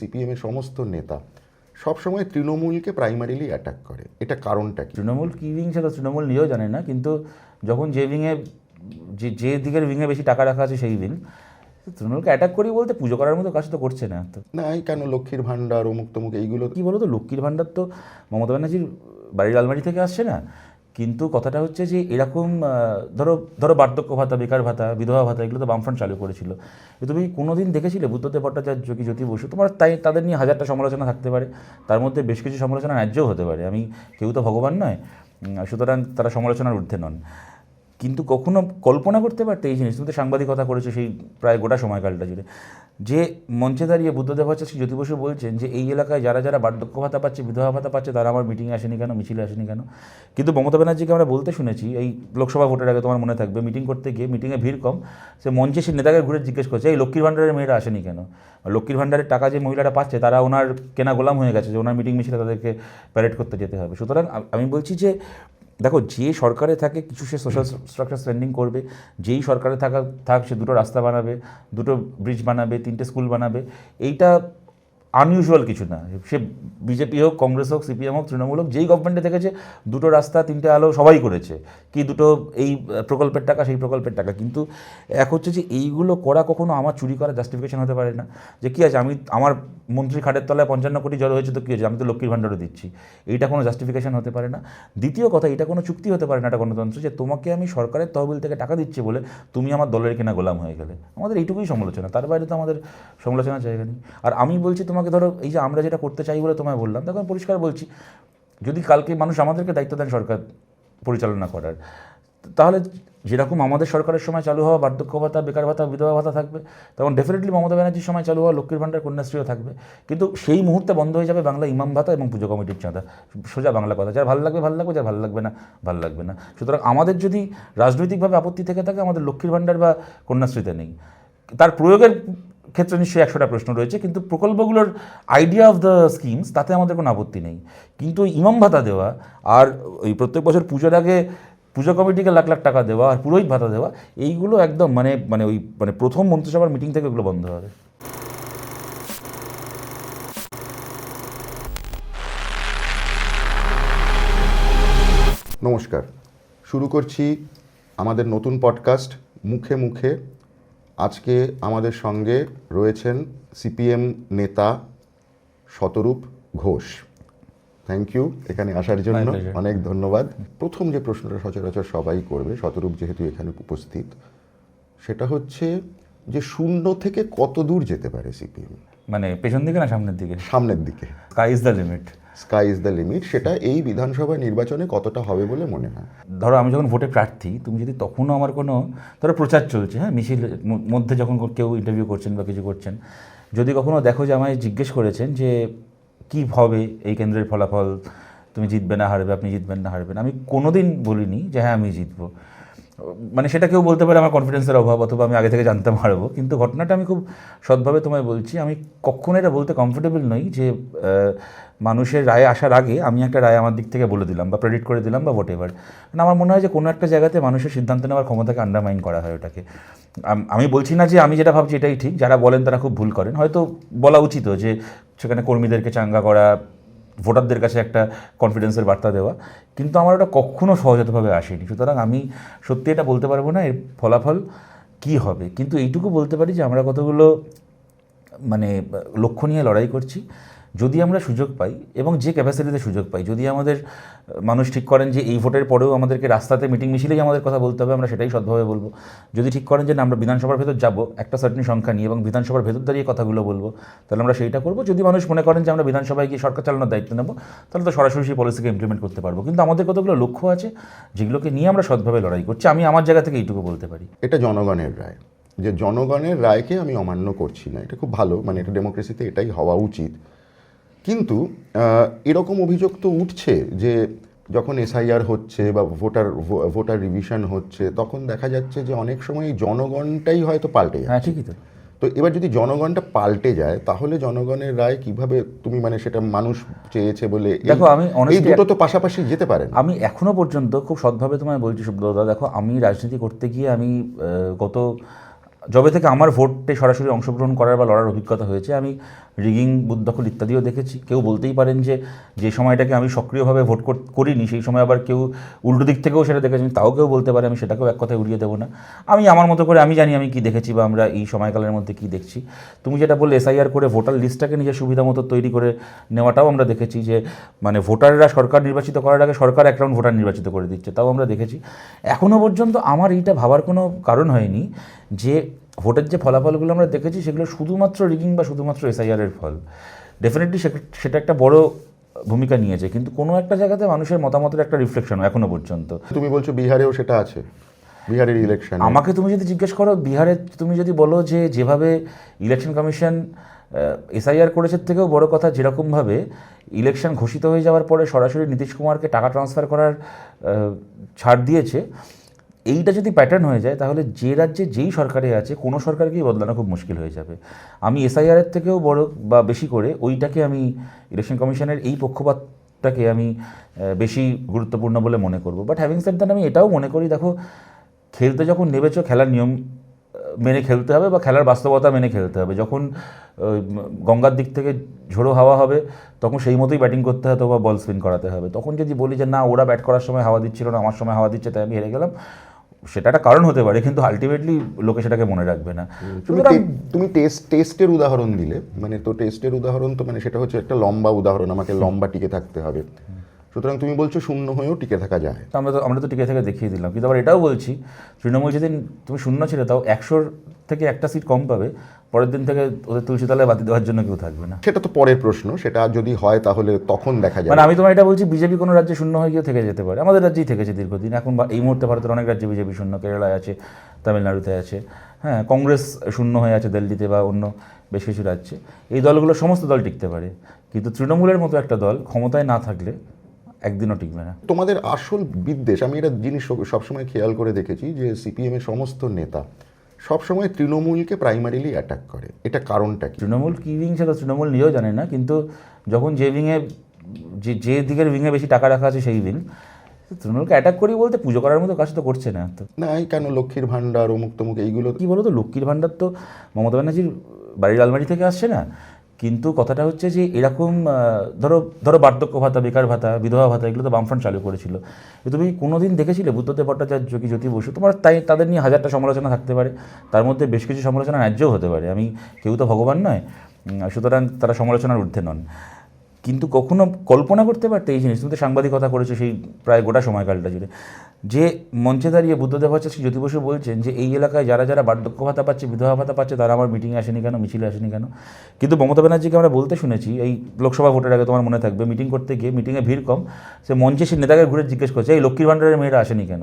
সিপিএমের সমস্ত নেতা সবসময় তৃণমূলকে প্রাইমারিলি অ্যাটাক করে, এটা কারণটা কি? তৃণমূল কী উইং সেটা তৃণমূল নিজেও জানে না, কিন্তু যখন যে উইংয়ে যে দিকের উইংয়ে বেশি টাকা রাখা আছে সেই উইং, তৃণমূলকে অ্যাটাক করি বলতে পুজো করার মতো কাজ তো করছে না। তো না, এই কেন লক্ষ্মীর ভাণ্ডার অমুক তমুক এইগুলো কী বলো তো, লক্ষ্মীর ভাণ্ডার তো মমতা ব্যানার্জির বাড়ির আলমারি থেকে আসছে না, কিন্তু কথাটা হচ্ছে যে এরকম ধরো বার্ধক্য ভাতা, বেকার ভাতা, বিধবা ভাতা, এগুলো তো বামফ্রন্ট চালু করেছিল। তুমি কোনো দিন দেখেছিলে বুদ্ধদেব ভট্টাচার্য কি জ্যোতি বসু? তোমার তাদের নিয়ে হাজারটা সমালোচনা থাকতে পারে, তার মধ্যে বেশ কিছু সমালোচনা ন্যায্যও হতে পারে। কেউ তো ভগবান নয়, সুতরাং তারা সমালোচনার ঊর্ধ্বে নন। কিন্তু কখনো কল্পনা করতে পারতে এই জিনিস? তুমি তো সাংবাদিকতা করেছো সেই প্রায় গোটা সময়কালটা জুড়ে, যে মঞ্চে দাঁড়িয়ে বুদ্ধদেব ভট্টাচার্য জ্যোতি বসু বলছেন যে এই এলাকায় যারা যারা বার্ধক্য ভাতা পাচ্ছে, বিধবা ভাতা পাচ্ছে, তারা আমার মিটিংয়ে আসেনি কেন, মিছিলে আসেনি কেন? কিন্তু মমতা ব্যানার্জিকে আমরা বলতে শুনেছি এই লোকসভা ভোটের আগে, তোমার মনে থাকবে, মিটিং করতে গিয়ে মিটিংয়ে ভিড় কম, সে মঞ্চে সে নেতাকে ঘুরে জিজ্ঞেস করছে এই লক্ষ্মীর ভাণ্ডারের মেয়েরা আসেনি কেন? লক্ষ্মীর ভাণ্ডারের টাকা যে মহিলারা পাচ্ছে তারা ওনার কেনা গোলাম হয়ে গেছে, যে ওনার মিটিং মিছিলে তাদেরকে প্যারেড করতে যেতে হবে। সুতরাং আমি বলছি যে দেখো, যে সরকারে থাকে কিছু সে সোশ্যাল স্ট্রাকচার স্পেন্ডিং করবে, যেই সরকারে থাক সে দুটো রাস্তা বানাবে, দুটো ব্রিজ বানাবে, 3টে স্কুল বানাবে। এইটা আনইউজুয়াল কিছু না। সে বিজেপি হোক, কংগ্রেস হোক, সিপিএম হোক, তৃণমূল হোক, যেই গভর্নমেন্টে থেকেছে দুটো রাস্তা, 3টে আলো সবাই করেছে। কি দুটো এই প্রকল্পের টাকা, সেই প্রকল্পের টাকা। কিন্তু এক হচ্ছে যে এইগুলো করা কখনো আমার চুরি করা জাস্টিফিকেশন হতে পারে না। যে কী আছে, আমার মন্ত্রী খাটের তলায় 55 কোটি জড়ো হয়েছে, তো কী হয়েছে, আমি তো লক্ষ্মীর ভাণ্ডারও দিচ্ছি। এইটা কোনো জাস্টিফিকেশন হতে পারে না। দ্বিতীয় কথা, এটা কোনো চুক্তি হতে পারে না একটা গণতন্ত্র, যে তোমাকে আমি সরকারের তহবিল থেকে টাকা দিচ্ছি বলে তুমি আমার দলের কেনা গোলাম হয়ে গেলে। আমাদের এইটুকুই সমালোচনা, তার বাইরে তো আমাদের সমালোচনার জায়গা নেই। আর আমি বলছি তোমাকে, ধরো এই যে আমরা যেটা করতে চাই বলে তোমায় বললাম, তখন পরিষ্কার বলছি, যদি কালকে মানুষ আমাদেরকে দায়িত্ব দেন সরকার পরিচালনা করার, তাহলে যেরকম আমাদের সরকারের সময় চালু হওয়া বার্ধক্য ভাতা, বেকার ভাতা, বিধবা ভাতা থাকবে, তখন ডেফিনেটলি মমতা ব্যানার্জির সময় চালু হওয়া লক্ষ্মীর ভাণ্ডার, কন্যাশ্রীও থাকবে। কিন্তু সেই মুহূর্তে বন্ধ হয়ে যাবে বাংলা ইমাম ভাতা এবং পুজো কমিটির চাঁদা। সোজা বাংলা কথা, যার ভালো লাগবে ভালো লাগবে, যার ভালো লাগবে না ভালো লাগবে না। সুতরাং আমাদের যদি রাজনৈতিকভাবে আপত্তি থেকে থাকে, আমাদের লক্ষ্মীর ভাণ্ডার বা কন্যাশ্রীতে নেই। তার প্রয়োগের ক্ষেত্রে নিশ্চয়ই 100টা প্রশ্ন রয়েছে, কিন্তু প্রকল্পগুলোর আইডিয়া অফ দ্য স্কিমস, তাতে আমাদের কোনো আপত্তি নেই। কিন্তু ওই ইমাম ভাতা দেওয়া, আর ওই প্রত্যেক বছর পুজোর আগে পুজো কমিটিকে লাখ লাখ টাকা দেওয়া, আর পুরোহিত ভাতা দেওয়া, এইগুলো একদম মানে প্রথম মন্ত্রিসভার মিটিং থেকে এগুলো বন্ধ হবে। নমস্কার, শুরু করছি আমাদের নতুন পডকাস্ট মুখে মুখে। আজকে আমাদের সঙ্গে রয়েছেন সিপিএম নেতা শতরূপ ঘোষ। থ্যাংক ইউ এখানে আসার জন্য, অনেক ধন্যবাদ। প্রথম যে প্রশ্নটা সচরাচর সবাই করবে, শতরূপ যেহেতু এখানে উপস্থিত, সেটা হচ্ছে যে শূন্য থেকে কত দূর যেতে পারে সিপিএম? মানে পেছন দিকে না সামনের দিকে? সামনের দিকে। Sky is the limit. Sky is the limit, সেটা এই বিধানসভা নির্বাচনে কতটা হবে বলে মনে হয়? ধরো আমি যখন ভোটে প্রার্থী, তুমি যদি তখনও আমার কোনো, ধরো প্রচার চলছে, হ্যাঁ, মিছিল মধ্যে যখন কেউ ইন্টারভিউ করছেন বা কিছু করছেন, যদি কখনো দেখো যে আমায় জিজ্ঞেস করেছেন যে কী হবে এই কেন্দ্রের ফলাফল, তুমি জিতবে না হারবে, আপনি জিতবেন না হারবেন, আমি কোনো দিন বলিনি যে হ্যাঁ আমি জিতবো। মানে সেটা কেউ বলতে পারে আমার কনফিডেন্সের অভাব, অথবা আমি আগে থেকে জানতাম হারবো। কিন্তু ঘটনাটা আমি খুব সৎভাবে তোমায় বলছি, আমি কখনো এটা বলতে কমফোর্টেবল নই যে মানুষের রায় আসার আগে আমি একটা রায় আমার দিক থেকে বলে দিলাম বা প্রেডিক্ট করে দিলাম বা হোয়াট এভার। মানে আমার মনে হয় যে কোনো একটা জায়গাতে মানুষের সিদ্ধান্ত নেওয়ার ক্ষমতাকে আন্ডারমাইন করা হয় ওটাকে। আমি বলছি না যে আমি যেটা ভাবছি এটাই ঠিক, যারা বলেন তারা খুব ভুল করেন, হয়তো বলা উচিত যে সেখানে কর্মীদেরকে চাঙ্গা করা, ভোটারদের কাছে একটা কনফিডেন্সের বার্তা দেওয়া, কিন্তু আমার ওটা কখনও সহজাতভাবে আসেনি। সুতরাং আমি সত্যি এটা বলতে পারবো না এর ফলাফল কী হবে, কিন্তু এইটুকু বলতে পারি যে আমরা কতগুলো মানে লক্ষ্য নিয়ে লড়াই করছি। যদি আমরা সুযোগ পাই এবং যে ক্যাপাসিটিতে সুযোগ পাই, যদি আমাদের মানুষ ঠিক করেন যে এই ভোটের পরেও আমাদেরকে রাস্তাতে মিটিং মিছিলেই আমাদের কথা বলতে হবে, আমরা সেটাই সৎভাবে বলবো। যদি ঠিক করেন যে না, আমরা বিধানসভার ভেতর যাবো একটা সার্টেন সংখ্যা নিয়ে এবং বিধানসভার ভেতর দাঁড়িয়ে কথাগুলো বলবো, তাহলে আমরা সেইটা করবো। যদি মানুষ মনে করেন যে আমরা বিধানসভায় গিয়ে সরকার চালানোর দায়িত্ব নেবো, তাহলে তো সরাসরি সেই পলিসিকে ইমপ্লিমেন্ট করতে পারবো। কিন্তু আমাদের কতগুলো লক্ষ্য আছে যেগুলোকে নিয়ে আমরা সৎভাবে লড়াই করছি। আমি আমার জায়গা থেকে এইটুকু বলতে পারি। এটা জনগণের রায়, যে জনগণের রায়কে আমি অমান্য করছি না, এটা খুব ভালো, মানে এটা ডেমোক্রেসিতে এটাই হওয়া উচিত। কিন্তু এরকম অভিযোগ তো উঠছে যে যখন এসআইআর হচ্ছে বা ভোটার রিভিশন হচ্ছে, তখন দেখা যাচ্ছে যে অনেক সময় জনগণটাই হয়তো পাল্টে যায়। হ্যাঁ, ঠিকই তো। তো এবার যদি জনগণটা পাল্টে যায়, তাহলে জনগণের রায় কিভাবে তুমি, মানে সেটা মানুষ চেয়েছে বলে, দেখো আমি এই দুটো তো পাশাপাশি যেতে পারে না। আমি এখনো পর্যন্ত খুব সৎভাবে তোমায় বলছি সুব্রতদা, দেখো আমি রাজনীতি করতে গিয়ে আমি গত যবে থেকে আমার ভোটে সরাসরি অংশগ্রহণ করার বা লড়ার অভিজ্ঞতা হয়েছে, আমি রিগিং, বুথ দখল ইত্যাদিও দেখেছি। কেউ বলতেই পারেন যে সময়টাকে আমি সক্রিয়ভাবে ভোট করিনি, সেই সময় আবার কেউ উল্টো দিক থেকেও সেটা দেখেছেন, তাও কেউ বলতে পারে, আমি সেটাকেও এক কথায় উড়িয়ে দেবো না। আমি আমার মতো করে আমি জানি আমি কী দেখেছি বা আমরা এই সময়কালের মধ্যে কী দেখছি। তুমি যেটা বললে এসআইআর করে ভোটার লিস্টটাকে নিজের সুবিধা মতো তৈরি করে নেওয়াটাও আমরা দেখেছি, যে মানে ভোটাররা সরকার নির্বাচিত করার আগে সরকার এক রাউন্ড ভোটার নির্বাচিত করে দিচ্ছে, তাও আমরা দেখেছি। এখনও পর্যন্ত আমার এইটা ভাবার কোনো কারণ হয়নি যে ভোটের যে ফলাফলগুলো আমরা দেখেছি সেগুলো শুধুমাত্র রিগিং বা শুধুমাত্র এসআইআরের ফল। ডেফিনেটলি সেটা একটা বড় ভূমিকা নিয়েছে, কিন্তু কোনো একটা জায়গাতে মানুষের মতামতের একটা রিফ্লেকশন এখনো পর্যন্ত। তুমি বলছো বিহারেও সেটা আছে, বিহারের ইলেকশন। আমাকে তুমি যদি জিজ্ঞেস করো বিহারে, তুমি যদি বলো যে যেভাবে ইলেকশন কমিশন এসআইআর করেছে থেকেও বড় কথা, যেরকমভাবে ইলেকশন ঘোষিত হয়ে যাওয়ার পরে সরাসরি নীতিশ কুমারকে টাকা ট্রান্সফার করার ছাড় দিয়েছে, এইটা যদি প্যাটার্ন হয়ে যায় তাহলে যে রাজ্যে যেই সরকারে আছে কোনো সরকারকেই বদলানো খুব মুশকিল হয়ে যাবে। আমি এসআইআরের থেকেও বড় বা বেশি করে ওইটাকে আমি ইলেকশন কমিশনের এই পক্ষপাতটাকে আমি বেশি গুরুত্বপূর্ণ বলে মনে করব। বাট হ্যাভিং সেড দ্যাট, আমি এটাও মনে করি, দেখো খেলতে যখন নেমেছো খেলার নিয়ম মেনে খেলতে হবে বা খেলার বাস্তবতা মেনে খেলতে হবে। যখন গঙ্গার দিক থেকে ঝোড়ো হাওয়া হবে তখন সেই মতোই ব্যাটিং করতে হবে বা বল স্পিন করাতে হবে। তখন যদি বলি যে না, ওরা ব্যাট করার সময় হাওয়া দিচ্ছিল না, আমার সময় হাওয়া দিচ্ছে তাই আমি হেরে গেলাম, সেটা একটা কারণ হতে পারে, কিন্তু আলটিমেটলি লোকে সেটাকে মনে রাখবে না। তুমি টেস্টের উদাহরণ দিলে, মানে তো টেস্টের উদাহরণ তো মানে সেটা হচ্ছে একটা লম্বা উদাহরণ, আমাকে লম্বা টিকে থাকতে হবে। সুতরাং তুমি বলছো শূন্য হয়েও টিকে থাকা যায়। আমরা তো টিকে থেকে দেখিয়ে দিলাম, কিন্তু আবার এটাও বলছি তৃণমূল যেদিন তুমি শূন্য ছিলে তাও 100 থেকে একটা সিট কম পাবে, পরের দিন থেকে ওদের তুলসীতলায় বাতি দেওয়ার জন্য কেউ থাকবে না। সেটা তো পরের প্রশ্ন, সেটা যদি হয় তাহলে তখন দেখা যায়। মানে আমি তোমার এটা বলছি, বিজেপি কোনো রাজ্যে শূন্য হয়ে গিয়ে থেকে যেতে পারে, আমাদের রাজ্যেই থেকেছে দীর্ঘদিন। এখন এই মুহূর্তে ভারতের অনেক রাজ্যে বিজেপি শূন্য, কেরালায় আছে, তামিলনাড়ুতে আছে, হ্যাঁ, কংগ্রেস শূন্য হয়ে আছে দিল্লিতে বা অন্য বেশ কিছু রাজ্যে। এই দলগুলো সমস্ত দল টিকতে পারে, কিন্তু তৃণমূলের মতো একটা দল ক্ষমতায় না থাকলে একদিনও টিকবে না। তোমাদের আসল বিদ্বেষ, আমি এটা জিনিস সবসময় খেয়াল করে দেখেছি যে সিপিএম এর সমস্ত নেতা সবসময় তৃণমূলকে প্রাইমারিলি অ্যাটাক করে, এটা কারণটা কি? তৃণমূল কী উইং সেটা তৃণমূল নিজেও জানে না, কিন্তু যখন যে উইংয়ে যে দিকের উইংয়ে বেশি টাকা রাখা আছে সেই উইং তৃণমূলকে অ্যাটাক করি বলতে পুজো করার মতো কাজ তো করছে না তো। না, এই কেন লক্ষ্মীর ভাণ্ডার অমুক তমুক এইগুলো কী বলো তো, লক্ষ্মীর ভাণ্ডার তো মমতা ব্যানার্জির বাড়ির আলমারি থেকে আসছে না, কিন্তু কথাটা হচ্ছে যে এরকম ধরো বার্ধক্য ভাতা, বেকার ভাতা, বিধবা ভাতা, এগুলো তো বামফ্রন্ট চালু করেছিল। তুমি কোনোদিন দেখেছিলে বুদ্ধদেব ভট্টাচার্য কি জ্যোতি বসু, তোমার তাদের নিয়ে হাজারটা সমালোচনা থাকতে পারে, তার মধ্যে বেশ কিছু সমালোচনা ন্যায্যও হতে পারে, আমি কেউ তো ভগবান নয়, সুতরাং তারা সমালোচনার ঊর্ধ্বে নন। কিন্তু কখনো কল্পনা করতে পারতে এই জিনিস, তুমি তো সাংবাদিকতা করেছো সেই প্রায় গোটা সময়কালটা জুড়ে, যে মঞ্চে দাঁড়িয়ে বুদ্ধদেব ভট্টাচার্য জ্যোতি বসু বলছেন যে এই এলাকায় যারা যারা বার্ধক্য ভাতা পাচ্ছে, বিধবা ভাতা পাচ্ছে, তারা আমার মিটিংয়ে আসেনি কেন, মিছিলে আসেনি কেন। কিন্তু মমতা ব্যানার্জিকে আমরা বলতে শুনেছি এই লোকসভা ভোটের আগে, তোমার মনে থাকবে, মিটিং করতে গিয়ে মিটিংয়ে ভিড় কম, সে মঞ্চে সে নেতাকে ঘুরে জিজ্ঞেস করছে এই লক্ষ্মীর ভাণ্ডারের মেয়েরা আসেনি কেন।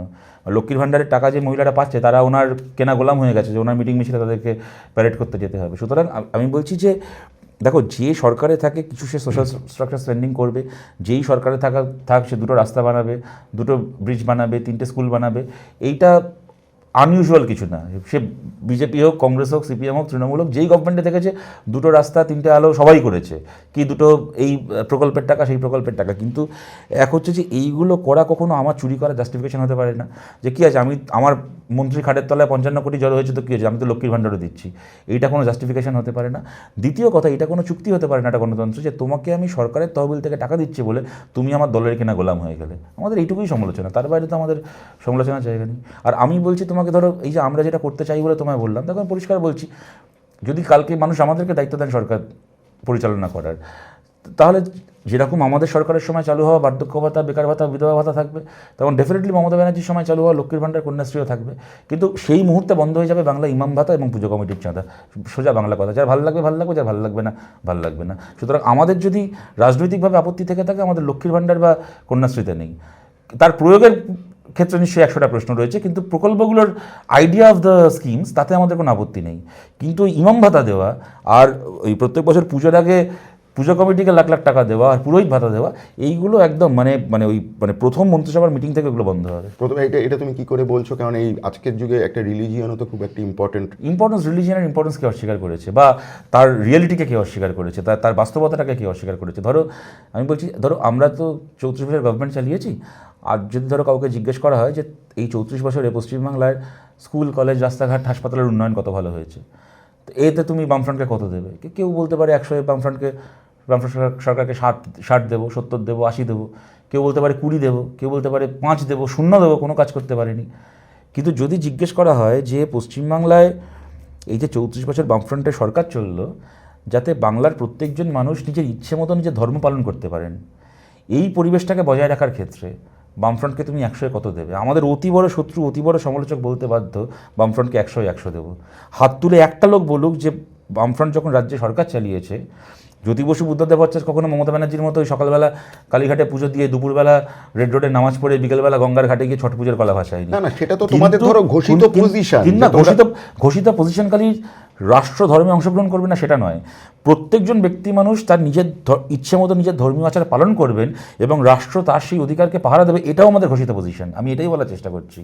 লক্ষ্মীর ভাণ্ডারের টাকা যে মহিলারা পাচ্ছে তারা ওনার কেনা গোলাম হয়ে গেছে, যে ওনার মিটিং মিছিলে তাদেরকে প্যারেড করতে যেতে হবে। সুতরাং আমি বলছি যে দেখো, যে সরকারে থাকে কিছু সে সোশ্যাল স্ট্রাকচার স্পেন্ডিং করবে, যেই সরকারে থাক সে 2টো রাস্তা বানাবে, 2টো ব্রিজ বানাবে, 3টে স্কুল বানাবে, এইটা আনইউজুয়াল কিছু না। সে বিজেপি হোক, কংগ্রেস হোক, সিপিএম হোক, তৃণমূল হোক, যেই গভর্নমেন্টে থেকেছে 2টো রাস্তা, 3টে আলো সবাই করেছে, কি 2টো এই প্রকল্পের টাকা সেই প্রকল্পের টাকা। কিন্তু এক হচ্ছে যে এইগুলো করা কখনো আমার চুরি করা জাস্টিফিকেশন হতে পারে না, যে কী আছে আমার মন্ত্রী খাটের তলায় 55 কোটি জড়ো হয়েছে তো কী হয়েছে, আমি তো লক্ষ্মীর ভাণ্ডারও দিচ্ছি, এইটা কোনো জাস্টিফিকেশন হতে পারে না। দ্বিতীয় কথা, এটা কোনো চুক্তি হতে পারে না একটা গণতন্ত্র, যে তোমাকে আমি সরকারের তহবিল থেকে টাকা দিচ্ছি বলে তুমি আমার দলের কেনা গোলাম হয়ে গেলে। আমাদের এইটুকুই সমালোচনা, তার বাইরে তো আমাদের সমালোচনার জায়গা নেই। আর আমি বলছি তোমাকে, ধরো এই যে আমরা যেটা করতে চাই বলে তোমায় বললাম, দেখো আমি পরিষ্কার বলছি, যদি কালকে মানুষ আমাদেরকে দায়িত্ব দেন সরকার পরিচালনা করার, তাহলে যেরকম আমাদের সরকারের সময় চালু হওয়া বার্ধক্য ভাতা, বেকার ভাতা, বিধবা ভাতা থাকবে, তখন ডেফিনেটলি মমতা ব্যানার্জির সময় চালু হওয়া লক্ষ্মীর ভাণ্ডার, কন্যাশ্রীও থাকবে। কিন্তু সেই মুহূর্তে বন্ধ হয়ে যাবে বাংলা ইমাম ভাতা এবং পুজো কমিটির চাঁদা। সোজা বাংলা কথা, যার ভালো লাগবে ভালো লাগবে, যার ভালো লাগবে না ভালো লাগবে না। সুতরাং আমাদের যদি রাজনৈতিকভাবে আপত্তি থেকে থাকে, আমাদের লক্ষ্মীর ভাণ্ডার বা কন্যাশ্রীতে নেই, তার প্রয়োগের ক্ষেত্রে নিশ্চয়ই 100টা প্রশ্ন রয়েছে, কিন্তু প্রকল্পগুলোর আইডিয়া অফ দ্য স্কিমস তাতে আমাদের কোনো আপত্তি নেই। কিন্তু ইমাম ভাতা দেওয়া আর ওই প্রত্যেক বছর পুজোর আগে পুজো কমিটিকে লাখ লাখ টাকা দেওয়া আর পুরোহিত ভাতা দেওয়া, এইগুলো একদম মানে প্রথম মন্ত্রিসভার মিটিং থেকে এগুলো বন্ধ হবে। প্রথমে এটা তুমি কি করে বলছো? কারণ এই আজকের যুগে একটা রিলিজিয়নও তো খুব একটা ইম্পর্টেন্স, রিলিজিয়নের ইম্পর্টেন্সকে অস্বীকার করেছে, বা তার রিয়েলিটিকে কে অস্বীকার করেছে, তার বাস্তবতাটাকে কে অস্বীকার করেছে। ধরো আমি বলছি, ধরো আমরা তো 34 বছর গভর্নমেন্ট চালিয়েছি, আর যদি ধরো কাউকে জিজ্ঞেস করা হয় যে এই 34 বছরে পশ্চিমবাংলায় স্কুল কলেজ রাস্তাঘাট হাসপাতালের উন্নয়ন কত ভালো হয়েছে, তো এতে তুমি বামফ্রন্টকে কত দেবে? কেউ বলতে পারে 100 বামফ্রন্ট সরকারকে 60 দেবো, 70 দেবো, 80 দেবো, কেউ বলতে পারে 20 দেবো, কেউ বলতে পারে 5 দেবো, 0 দেবো, কোনো কাজ করতে পারেনি। কিন্তু যদি জিজ্ঞেস করা হয় যে পশ্চিমবাংলায় এই যে 34 বছর বামফ্রন্টের সরকার চললো, যাতে বাংলার প্রত্যেকজন মানুষ নিজের ইচ্ছে মতো নিজের ধর্ম পালন করতে পারেন, এই পরিবেশটাকে বজায় রাখার ক্ষেত্রে বামফ্রন্টকে তুমি 100 কত দেবে? আমাদের অতি বড় শত্রু, অতি বড় সমালোচক বলতে বাধ্য বামফ্রন্টকে 100 দেবো। হাত তুলে একটা লোক বলুক যে বামফ্রন্ট যখন রাজ্যে সরকার চালিয়েছে, জ্যোতি বসু বুদ্ধদেব ভট্টাচার্য কখনো মমতা ব্যানার্জির মতো ওই সকালবেলা কালীঘাটে পুজো দিয়ে দুপুরবেলা রেড রোডে নামাজ পড়ে বিকেলবেলা গঙ্গার ঘাটে গিয়ে ছট পুজোর কলা ভাসায়নি। না, সেটা তো তোমাদের ধরো ঘোষিত পজিশন। ঘোষিত পজিশনকারী রাষ্ট্র ধর্মে অংশগ্রহণ করবে না সেটা নয়, প্রত্যেকজন ব্যক্তি মানুষ তার নিজের ইচ্ছে মতো নিজের ধর্মীয় আচার পালন করবেন এবং রাষ্ট্র তার সেই অধিকারকে পাহারা দেবে, এটাও আমাদের ঘোষিত পজিশন। আমি এটাই বলার চেষ্টা করছি।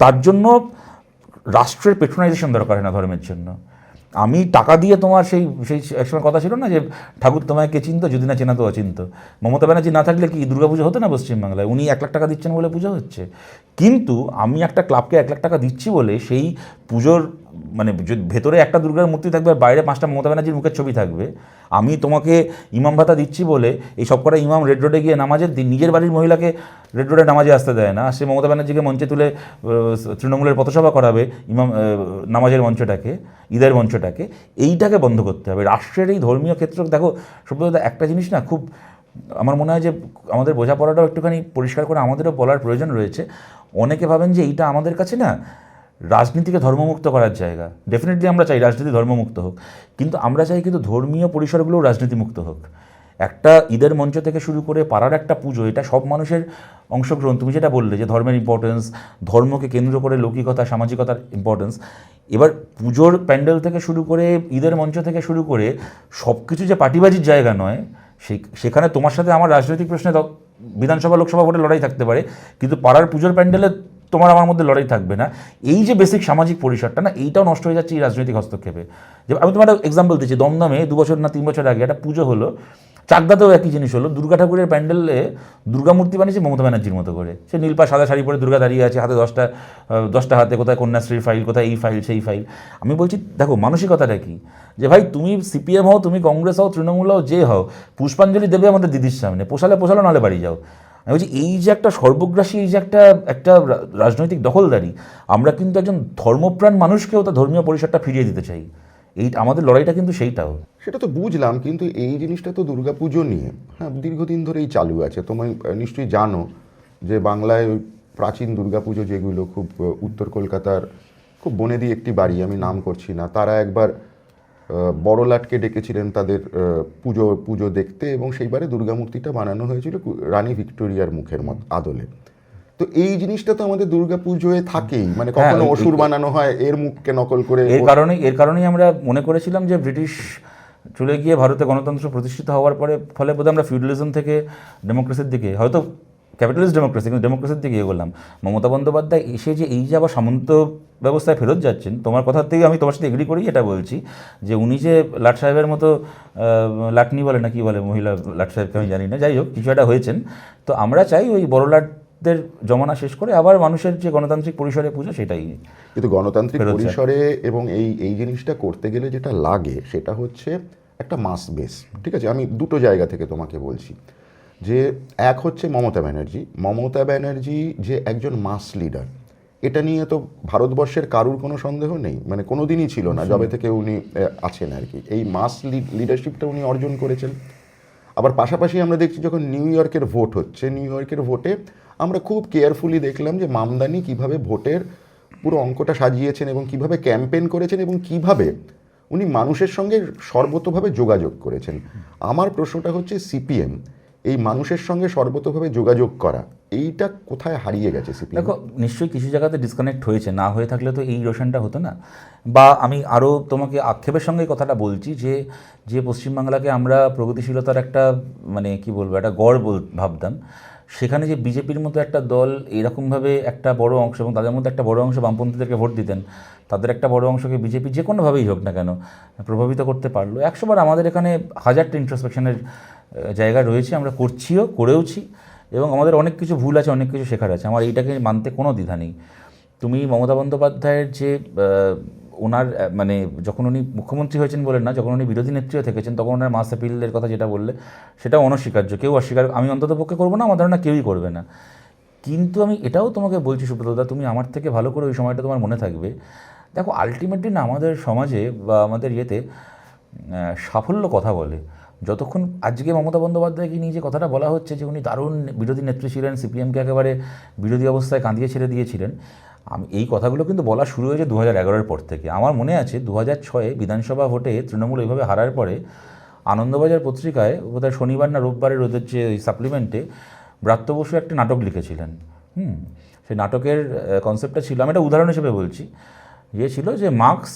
তার জন্য রাষ্ট্রের পেট্রোনাইজেশন দরকার হয় না ধর্মের জন্য। আমি টাকা দিয়ে তোমার সেই সেই একসময় কথা ছিল না যে ঠাকুর তোমায় কে চিনত, যদি না চেনা তো অচিন্ত। মমতা ব্যানার্জি না থাকলে কি দুর্গাপুজো হতো না পশ্চিমবাংলায়? উনি 1 লাখ টাকা দিচ্ছেন বলে পুজো হচ্ছে। কিন্তু আমি একটা ক্লাবকে 1 লাখ টাকা দিচ্ছি বলে সেই পুজোর মানে ভেতরে একটা দুর্গার মূর্তি থাকবে আর বাইরে 5টা মমতা ব্যানার্জির মুখের ছবি থাকবে। আমি তোমাকে ইমাম ভাতা দিচ্ছি বলে এই সব কটা ইমাম রেড রোডে গিয়ে নামাজের দিন নিজের বাড়ির মহিলাকে রেড রোডে নামাজে আসতে দেয় না, সে মমতা ব্যানার্জিকে মঞ্চে তুলে তৃণমূলের পথসভা করাবে ইমাম নামাজের মঞ্চটাকে, ঈদের মঞ্চটাকে। এইটাকে বন্ধ করতে হবে। রাষ্ট্রের এই ধর্মীয় ক্ষেত্র দেখো সভ্যতা একটা জিনিস না, খুব আমার মনে হয় যে আমাদের বোঝাপড়াটাও একটুখানি পরিষ্কার করে আমাদেরও বলার প্রয়োজন রয়েছে। অনেকে ভাবেন যে এইটা আমাদের কাছে না রাজনীতিকে ধর্মমুক্ত করার জায়গা। ডেফিনেটলি আমরা চাই রাজনীতি ধর্মমুক্ত হোক, কিন্তু আমরা চাই কিন্তু ধর্মীয় পরিসরগুলোও রাজনীতিমুক্ত হোক। একটা ঈদের মঞ্চ থেকে শুরু করে পাড়ার একটা পুজো, এটা সব মানুষের অংশগ্রহণ। তুমি যেটা বললে যে ধর্মের ইম্পর্টেন্স, ধর্মকে কেন্দ্র করে লৌকিকতা, সামাজিকতার ইম্পর্টেন্স, এবার পুজোর প্যান্ডেল থেকে শুরু করে ঈদের মঞ্চ থেকে শুরু করে সব কিছু যে পার্টিবাজির জায়গা নয়, সেখানে তোমার সাথে আমার রাজনৈতিক প্রশ্নে বিধানসভা লোকসভা ভোটে লড়াই থাকতে পারে, কিন্তু পাড়ার পুজোর প্যান্ডেলে তোমার আমার মধ্যে লড়াই থাকবে না। এই যে বেসিক সামাজিক পরিসরটা না, এইটাও নষ্ট হয়ে যাচ্ছে এই রাজনৈতিক হস্তক্ষেপে। যে আমি তোমার একটা এক্সাম্পল দিচ্ছি, দমদমে 2 বছর না 3 বছর আগে একটা পুজো হলো, চাকদাতেও একই জিনিস হলো। দুর্গা ঠাকুরের প্যান্ডেলে দুর্গা মূর্তি বানিয়েছে মমতা ব্যানার্জির মতো করে। সে নীলপা সাদা শাড়ি পরে দুর্গা দাঁড়িয়ে আছে, হাতে 10টা হাতে, কোথায় কন্যাশ্রীর ফাইল, কোথায় এই ফাইল সেই ফাইল। আমি বলছি দেখো মানসিকতাটা কি, যে ভাই তুমি সিপিএম হও, তুমি কংগ্রেস হও, তৃণমূল হও, যে হও, পুষ্পাঞ্জলি দেবে আমাদের দিদির সামনে, পোষালো নাহলে বাড়ি যাও। আমি বলছি এই যে একটা সর্বগ্রাসী, এই যে একটা রাজনৈতিক দখলদারি, আমরা কিন্তু একজন ধর্মপ্রাণ মানুষকেও তার ধর্মীয় পরিসরটা ফিরিয়ে দিতে চাই। এই আমাদের লড়াইটা কিন্তু সেইটাও। সেটা তো বুঝলাম, কিন্তু এই জিনিসটা তো দুর্গাপুজো নিয়ে হ্যাঁ দীর্ঘদিন ধরেই চালু আছে। তুমি নিশ্চয়ই জানো যে বাংলায় ওই প্রাচীন দুর্গাপুজো যেগুলো খুব উত্তর কলকাতার খুব বনেদি একটি বাড়ি, আমি নাম করছি না, তারা একবার বড়লাটকে ডেকেছিলেন তাদের পুজো দেখতে, এবং সেইবারে দুর্গামূর্তিটা বানানো হয়েছিল রানী ভিক্টোরিয়ার মুখের আদলে। তো এই জিনিসটা তো আমাদের দুর্গাপুজোয় থাকেই, মানে কখনো অসুর বানানো হয় এর মুখকে নকল করে। এর কারণেই আমরা মনে করেছিলাম যে ব্রিটিশ চলে গিয়ে ভারতে গণতন্ত্র প্রতিষ্ঠিত হওয়ার ফলে বোধহয় আমরা ফিউডালিজম থেকে ডেমোক্রেসির দিকে, হয়তো ক্যাপিটালিস্ট ডেমোক্রেসি, কিন্তু ডেমোক্রেসির দিকে এগোলাম। মমতা বন্দ্যোপাধ্যায় এসে যে এই যে আবার সামন্ত ব্যবস্থায় ফেরত যাচ্ছেন, তোমার কথার থেকে আমি তোমার সাথে এগ্রি করেই এটা বলছি যে উনি যে লাট সাহেবের মতো, লাটনি বলে না কি বলে মহিলা লাট সাহেবকে আমি জানি না, যাই হোক কিছু একটা হয়েছেন। তো আমরা চাই ওই বড় লাটদের জমানা শেষ করে আবার মানুষের যে গণতান্ত্রিক পরিসরে পুজো, সেটাই। কিন্তু গণতান্ত্রিক পরিসরে এবং এই জিনিসটা করতে গেলে যেটা লাগে সেটা হচ্ছে একটা মাস বেস। ঠিক আছে, আমি দুটো জায়গা থেকে তোমাকে বলছি যে এক হচ্ছে মমতা ব্যানার্জি যে একজন মাস লিডার, এটা নিয়ে তো ভারতবর্ষের কারুর কোনো সন্দেহ নেই, মানে কোনো দিনই ছিল না যবে থেকে উনি আছেন আর কি। এই মাস লিডারশিপটা উনি অর্জন করেছেন। আবার পাশাপাশি আমরা দেখছি যখন নিউ ইয়র্কের ভোট হচ্ছে, নিউ ইয়র্কের ভোটে আমরা খুব কেয়ারফুলি দেখলাম যে মামদানি কিভাবে ভোটের পুরো অঙ্কটা সাজিয়েছেন এবং কিভাবে ক্যাম্পেইন করেছেন এবং কিভাবে উনি মানুষের সঙ্গে সর্বতোভাবে যোগাযোগ করেছেন। আমার প্রশ্নটা হচ্ছে সিপিএম এই মানুষের সঙ্গে সর্বতোভাবে যোগাযোগ করা, এইটা কোথায় হারিয়ে গেছে সিপিএম? দেখো নিশ্চয়ই কিছু জায়গাতে ডিসকানেক্ট হয়েছে, না হয়ে থাকলে তো এই রোশনটা হতো না। বা আমি আরও তোমাকে আক্ষেপের সঙ্গে কথাটা বলছি যে পশ্চিমবাংলাকে আমরা প্রগতিশীলতার একটা মানে কি বলবো একটা গড় ভাবতাম, সেখানে যে বিজেপির মতো একটা দল এরকমভাবে একটা বড় অংশ, এবং তাদের মধ্যে একটা বড় অংশ বামপন্থীদেরকে ভোট দিতেন, তাদের একটা বড় অংশকে বিজেপি যে কোনোভাবেই হোক না কেন প্রভাবিত করতে পারলো। 100বার আমাদের এখানে 1000টা ইন্ট্রোস্পেকশনের জায়গা রয়েছে, আমরা করেওছি, এবং আমাদের অনেক কিছু ভুল আছে, অনেক কিছু শেখার আছে, আমার এইটাকে মানতে কোনো দ্বিধা নেই। তুমি মমতা বন্দ্যোপাধ্যায়ের যে ওনার মানে যখন উনি মুখ্যমন্ত্রী হয়েছেন বলেন না, যখন উনি বিরোধী নেত্রীও থেকেছেন তখন ওনার মাস অ্যাপিলের কথা যেটা বললে সেটাও অনস্বীকার্য, কেউ অস্বীকার, আমি অন্তত পক্ষে করবো না, আমার ধারণা কেউই করবে না। কিন্তু আমি এটাও তোমাকে বলছি সুব্রতদা, তুমি আমার থেকে ভালো করে ওই সময়টা তোমার মনে থাকবে। দেখো আলটিমেটলি না আমাদের সমাজে বা আমাদের ইয়েতে সাফল্য কথা বলে। যতক্ষণ আজকে মমতা বন্দ্যোপাধ্যায়কে নিয়ে যে কথাটা বলা হচ্ছে যে উনি দারুণ বিরোধী নেত্রী ছিলেন, সিপিএমকে একেবারে বিরোধী অবস্থায় কাঁদিয়ে ছেড়ে দিয়েছিলেন, আমি এই কথাগুলো কিন্তু বলা শুরু হয়েছে 2011-এর পর থেকে। আমার মনে আছে 2006 বিধানসভা ভোটে তৃণমূল এইভাবে হারার পরে আনন্দবাজার পত্রিকায় বোধহয় শনিবার না রোববারের ওদের যে সাপ্লিমেন্টে ব্রাত্য বসু একটা নাটক লিখেছিলেন। সেই নাটকের কনসেপ্টটা ছিল, আমি একটা উদাহরণ হিসেবে বলছি, ছিল যে মার্কস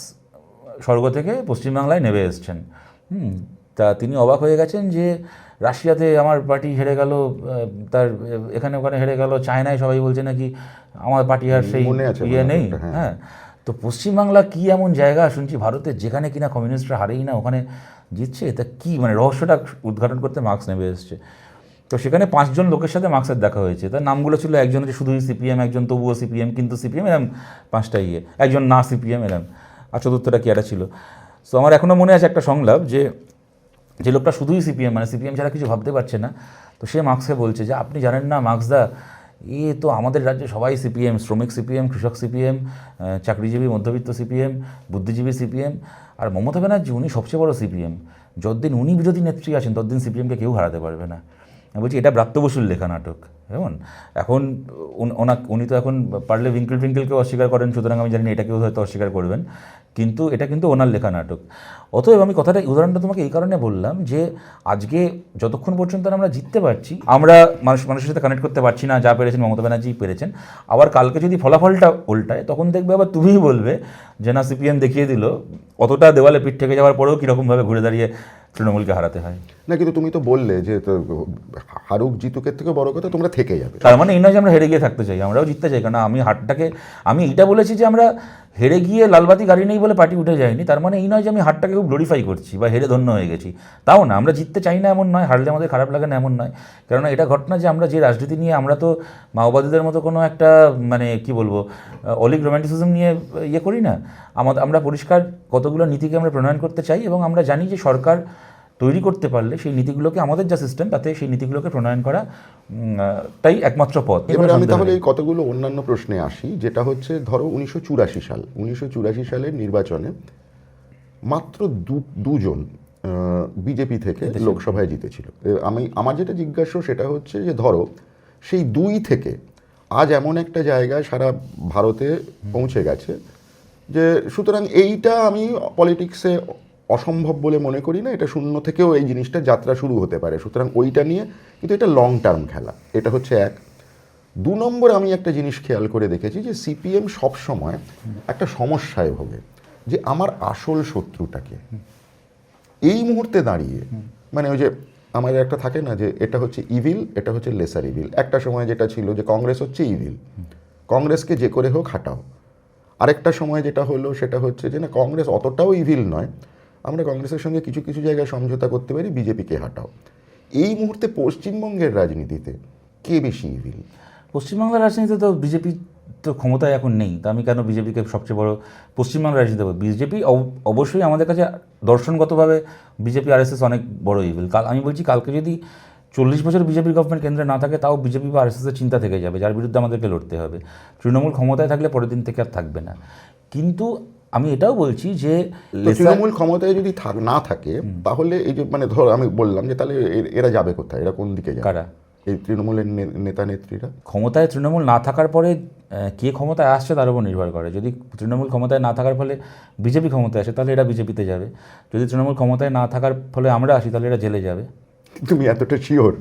স্বর্গ থেকে পশ্চিমবাংলায় নেমে এসছেন। তা তিনি অবাক হয়ে গেছেন যে রাশিয়াতে আমার পার্টি হেরে গেল, তার এখানে ওখানে হেরে গেল, চায়নায় সবাই বলছে নাকি আমার পার্টি আর সেই ইয়ে নেই। হ্যাঁ, তো পশ্চিমবাংলা কী এমন জায়গা শুনছি ভারতের যেখানে কিনা কমিউনিস্টরা হারেই না, ওখানে জিতছে, তা কী মানে রহস্যটা উদ্ঘাটন করতে মার্কস নেমে এসছে। তো সেখানে 5 জন লোকের সাথে মার্কসের দেখা হয়েছে, তার নামগুলো ছিল একজন হচ্ছে শুধুই সিপিএম, একজন তবুও সিপিএম কিন্তু সিপিএম, এরম 5টা ইয়ে, একজন না সিপিএম এরম, আর চতুর্থটা কি একটা ছিল। তো আমার এখনও মনে আছে একটা সংলাপ যে লোকটা শুধুই সিপিএম, মানে সিপিএম ছাড়া কিছু ভাবতে পারছে না, তো সে মার্কসকে বলছে যে আপনি জানেন না মার্কসদা, তো আমাদের রাজ্যে সবাই সিপিএম, শ্রমিক সিপিএম, কৃষক সিপিএম, চাকরিজীবী মধ্যবিত্ত সিপিএম, বুদ্ধিজীবী সিপিএম, আর মমতা ব্যানার্জি উনি সবচেয়ে বড় সিপিএম, যতদিন উনি বিরোধী নেত্রী আছেন ততদিন সিপিএমকে কেউ হারাতে পারবে না। আমি বলছি এটা ব্রাত্য বসুর লেখা নাটক, কেমন এখন উনি তো এখন পারলে উইঙ্কেলকেও অস্বীকার করেন, সুতরাং আমি জানি না এটাকেও হয়তো অস্বীকার করবেন, কিন্তু এটা কিন্তু ওনার লেখা নাটক। অতএব আমি উদাহরণটা তোমাকে এই কারণে বললাম যে আজকে যতক্ষণ পর্যন্ত আমরা জিততে পারছি, আমরা মানুষের সাথে কানেক্ট করতে পারছি না, যা পেরেছেন মমতা ব্যানার্জি পেরেছেন, আবার কালকে যদি ফলাফলটা উল্টায় তখন দেখবে আবার তুমিই বলবে যে না সিপিএম দেখিয়ে দিল, অতটা দেওয়ালে পিঠ থেকে যাওয়ার পরেও কীরকমভাবে ঘুরে দাঁড়িয়ে তৃণমূলকে হারাতে হয়। না কিন্তু তুমি তো বললে যে হারুক জিতুকের থেকে বড় কথা তোমরা থেকে যাবে, তার মানে এই নয় যে আমরা হেরে গিয়ে থাকতে চাই, আমরাও জিততে চাই। কারণ আমি এইটা বলেছি যে আমরা হেরে গিয়ে লালবাতি গাড়ি নেই বলে পার্টি উঠে যায়নি, তার মানে এই নয় যে আমি হারটাকে খুব গ্লোরিফাই করছি বা হেরে ধন্য হয়ে গেছি, তাও না। আমরা জিততে চাই না এমন নয়, হারলে আমাদের খারাপ লাগে না এমন নয়। কেননা এটা ঘটনা যে আমরা যে রাজনীতি নিয়ে, আমরা তো মাওবাদীদের মতো কোনো একটা মানে কি বলবো অলিক রোম্যান্টিসিজম নিয়ে ইয়ে করি না। আমরা পরিষ্কার কতগুলো নীতিকে আমরা প্রণয়ন করতে চাই, এবং আমরা জানি যে সরকার তৈরি করতে পারলে সেই নীতিগুলোকে, আমাদের যা সিস্টেম তাতে সেই নীতিগুলোকে প্রণয়ন করা তাই একমাত্র পথ। এবার আমি তাহলে এই কতগুলো অন্যান্য প্রশ্নে আসি, যেটা হচ্ছে ধরো 1984 সালের নির্বাচনে মাত্র দুজন বিজেপি থেকে লোকসভায় জিতেছিল। আমার যেটা জিজ্ঞাসা সেটা হচ্ছে যে ধরো সেই 2 থেকে আজ এমন একটা জায়গায় সারা ভারতে পৌঁছে গেছে যে, সুতরাং এইটা আমি পলিটিক্সে অসম্ভব বলে মনে করি না, এটা 0 থেকেও এই জিনিসটা যাত্রা শুরু হতে পারে, সুতরাং ওইটা নিয়ে, কিন্তু এটা লং টার্ম খেলা, এটা হচ্ছে 1। 2 নম্বর আমি একটা জিনিস খেয়াল করে দেখেছি যে সিপিএম সবসময় একটা সমস্যায় ভোগে যে আমার আসল শত্রুটাকে এই মুহূর্তে দাঁড়িয়ে, মানে ওই যে আমাদের একটা থাকে না যে এটা হচ্ছে ইভিল, এটা হচ্ছে লেসার ইভিল। একটা সময় যেটা ছিল যে কংগ্রেস হচ্ছে ইভিল, কংগ্রেসকে যে করে হোক হাঁটাও। আরেকটা সময় যেটা হলো সেটা হচ্ছে যে না, কংগ্রেস অতটাও ইভিল নয়, আমরা কংগ্রেসের সঙ্গে কিছু কিছু জায়গায় সমঝোতা করতে পারি, বিজেপিকে হাঁটাও। এই মুহূর্তে পশ্চিমবঙ্গের রাজনীতিতে কে বেশি ইভিল? পশ্চিমবাংলার রাজনীতিতে তো বিজেপি তো ক্ষমতায় এখন নেই, তা আমি কেন বিজেপিকে সবচেয়ে বড় পশ্চিমবাংলার রাজনীতি দেবো? বিজেপি অবশ্যই আমাদের কাছে দর্শনগতভাবে বিজেপি আরএসএস অনেক বড় ইভিল। আমি বলছি কালকে যদি 40 বছর বিজেপির গভর্নমেন্ট কেন্দ্রে না থাকে, তাও বিজেপি বা আরএসএসের চিন্তা থেকে যাবে, যার বিরুদ্ধে আমাদেরকে লড়তে হবে। তৃণমূল ক্ষমতায় থাকলে পরের দিন থেকে আর থাকবে না। কিন্তু আমি এটাও বলছি যে তৃণমূল ক্ষমতায় যদি না থাকে তাহলে এই যে মানে ধর আমি বললাম যে তাহলে এরা যাবে কোথায়, এরা কোন দিকে যাবে? কারা? এই তৃণমূলের নেতা নেত্রীরা। ক্ষমতায় তৃণমূল না থাকার পরে কে ক্ষমতায় আসছে তার উপর নির্ভর করে। যদি তৃণমূল ক্ষমতায় না থাকার ফলে বিজেপি ক্ষমতায় আসে তাহলে এরা বিজেপিতে যাবে, যদি তৃণমূল ক্ষমতায় না থাকার ফলে আমরা আসি তাহলে এরা জেলে যাবে। তুমি এতটা শিওর?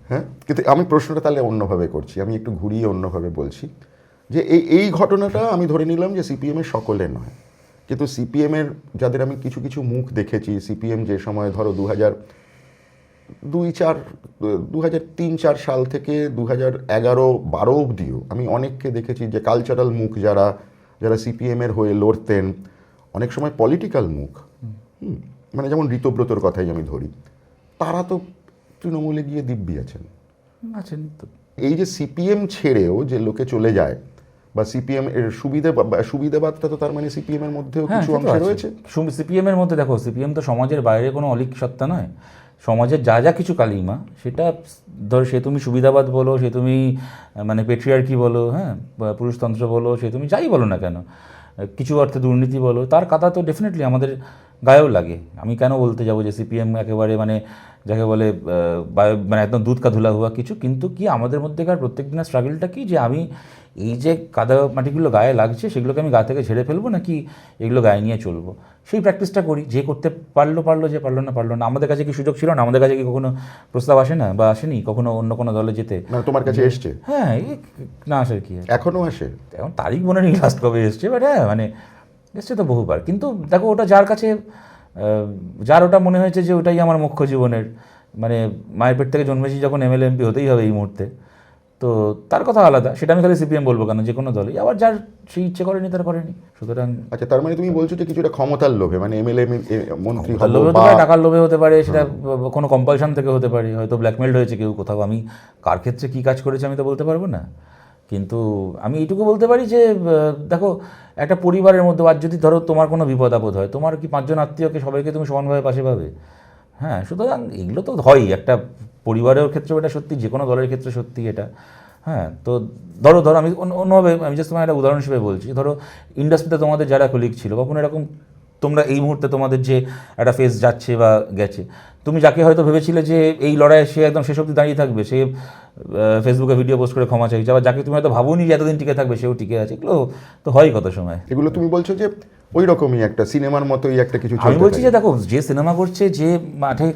হ্যাঁ, কিন্তু আমি প্রশ্নটা তাহলে অন্যভাবে করছি, আমি একটু ঘুরিয়ে অন্যভাবে বলছি যে এই ঘটনাটা আমি ধরে নিলাম যে সিপিএমের সকলে নয়, কিন্তু সিপিএমের যাদের আমি কিছু কিছু মুখ দেখেছি, সিপিএম যে সময় ধরো 2003-4 সাল থেকে 2011-12 অবধিও আমি অনেককে দেখেছি যে কালচারাল মুখ যারা সিপিএমের হয়ে লড়তেন, অনেক সময় পলিটিক্যাল মুখ, মানে যেমন ঋতব্রতর কথাই আমি ধরি, তারা তো তৃণমূলে গিয়ে দিব্যি আছেন। তো এই যে সিপিএম ছেড়েও যে লোকে চলে যায় বা সিপিএম এর সুবিধাবাদটা তো তার মানে সিপিএম এর মধ্যেও হ্যাঁ, কিছু সে তো অংশে আছে। রয়েছে। সিপিএম এর মধ্যে দেখো, সিপিএম তো সমাজের বাইরে কোনো অলিক সত্তা নয়। সমাজের যা যা কিছু কালিমা, সেটা ধরো সে তুমি সুবিধাবাদ বলো, সে তুমি মানে পেট্রিয়ার্কি বলো, হ্যাঁ, বা পুরুষতন্ত্র বলো, সে তুমি যাই বলো না কেন, কিছু অর্থে দুর্নীতি বলো, তার কথা তো ডেফিনেটলি আমাদের গায়েও লাগে। আমি কেন বলতে যাবো যে সিপিএম একেবারে মানে যাকে বলে মানে একদম দুধ কা ধুলা হুয়া কিছু, কিন্তু কি আমাদের মধ্যেকার প্রত্যেক দিনের স্ট্রাগলটা কি, যে আমি এই যে কাদা মাটিগুলো গায়ে লাগছে সেগুলোকে আমি গা থেকে ঝেড়ে ফেলবো নাকি এগুলো গায়ে নিয়ে চলবো, সেই প্র্যাকটিসটা করি। যে করতে পারলো, যে পারলো না। আমাদের কাছে কি সুযোগ ছিল না? আমাদের কাছে কি কখনো প্রস্তাব আসে না বা আসেনি কখনো অন্য কোনো দলে যেতে? মানে তোমার কাছে এসছে? হ্যাঁ, না আসার কি আছে? এখনো আসে? এখন তারিখ মনে নেই লাস্ট কবে এসছে, বাট হ্যাঁ মানে এসছে তো বহুবার। কিন্তু দেখো, ওটা যার কাছে যার ওটা মনে হয়েছে যে ওটাই আমার মুখ্য জীবনের, মানে মায়ের পেট থেকে জন্মেছি যখন এমএলএ এমপি হতেই হবে এই মুহূর্তে, তো তার কথা আলাদা। সেটা আমি খালি সিপিএম বলবো কেন, যে কোনো দলই। আবার যার সেই ইচ্ছে করেনি তার করেনি, সুতরাং। আচ্ছা, তার মানে তুমি বলছো যে কিছুটা ক্ষমতার লোভে, মানে এমএলএ মন্ত্রী ক্ষমতার লোভে হতে পারে, টাকার লোভে হতে পারে, সেটা কোনো কম্পালশন থেকে হতে পারে, হয়তো ব্ল্যাকমেলড হয়েছে কেউ কোথাও। আমি কার ক্ষেত্রে কী কাজ করেছে আমি তো বলতে পারবো না, কিন্তু আমি এইটুকু বলতে পারি যে দেখো, একটা পরিবারের মধ্যে আজ যদি ধরো তোমার কোনো বিপদ আপদ হয়, তোমার কি 5 জন আত্মীয়কে সবাইকে তুমি সমানভাবে পাশে পাবে? হ্যাঁ, সুতরাং এগুলো তো হয়ই, একটা পরিবারের ক্ষেত্রে এটা সত্যি, যে কোনো দলের ক্ষেত্রে সত্যি এটা। হ্যাঁ, তো ধরো আমি অন্যভাবে, আমি জাস্ট তোমার একটা উদাহরণ হিসেবে বলছি, ধরো ইন্ডাস্ট্রিতে তোমাদের যারা কলিগ ছিল, কখনো এরকম তোমরা এই মুহূর্তে তোমাদের যে একটা ফেস যাচ্ছে বা গেছে, তুমি যাকে হয়তো ভেবেছিলে যে এই লড়াইয়ে সে একদম শেষ অবধি দাঁড়িয়ে থাকবে, সে ফেসবুকে ভিডিও পোস্ট করে ক্ষমা চাইছে, আবার যাকে তুমি হয়তো ভাবোনি যে এতদিন টিকে থাকবে সেও টিকে আছে। এগুলো তো হয় কত সময়। এগুলো তুমি বলছো যে ওই রকমই একটা সিনেমার মতোই একটা কিছু আমি চলতে বলছি যে থাকে। দেখো, যে সিনেমা করছে, যে মাঠে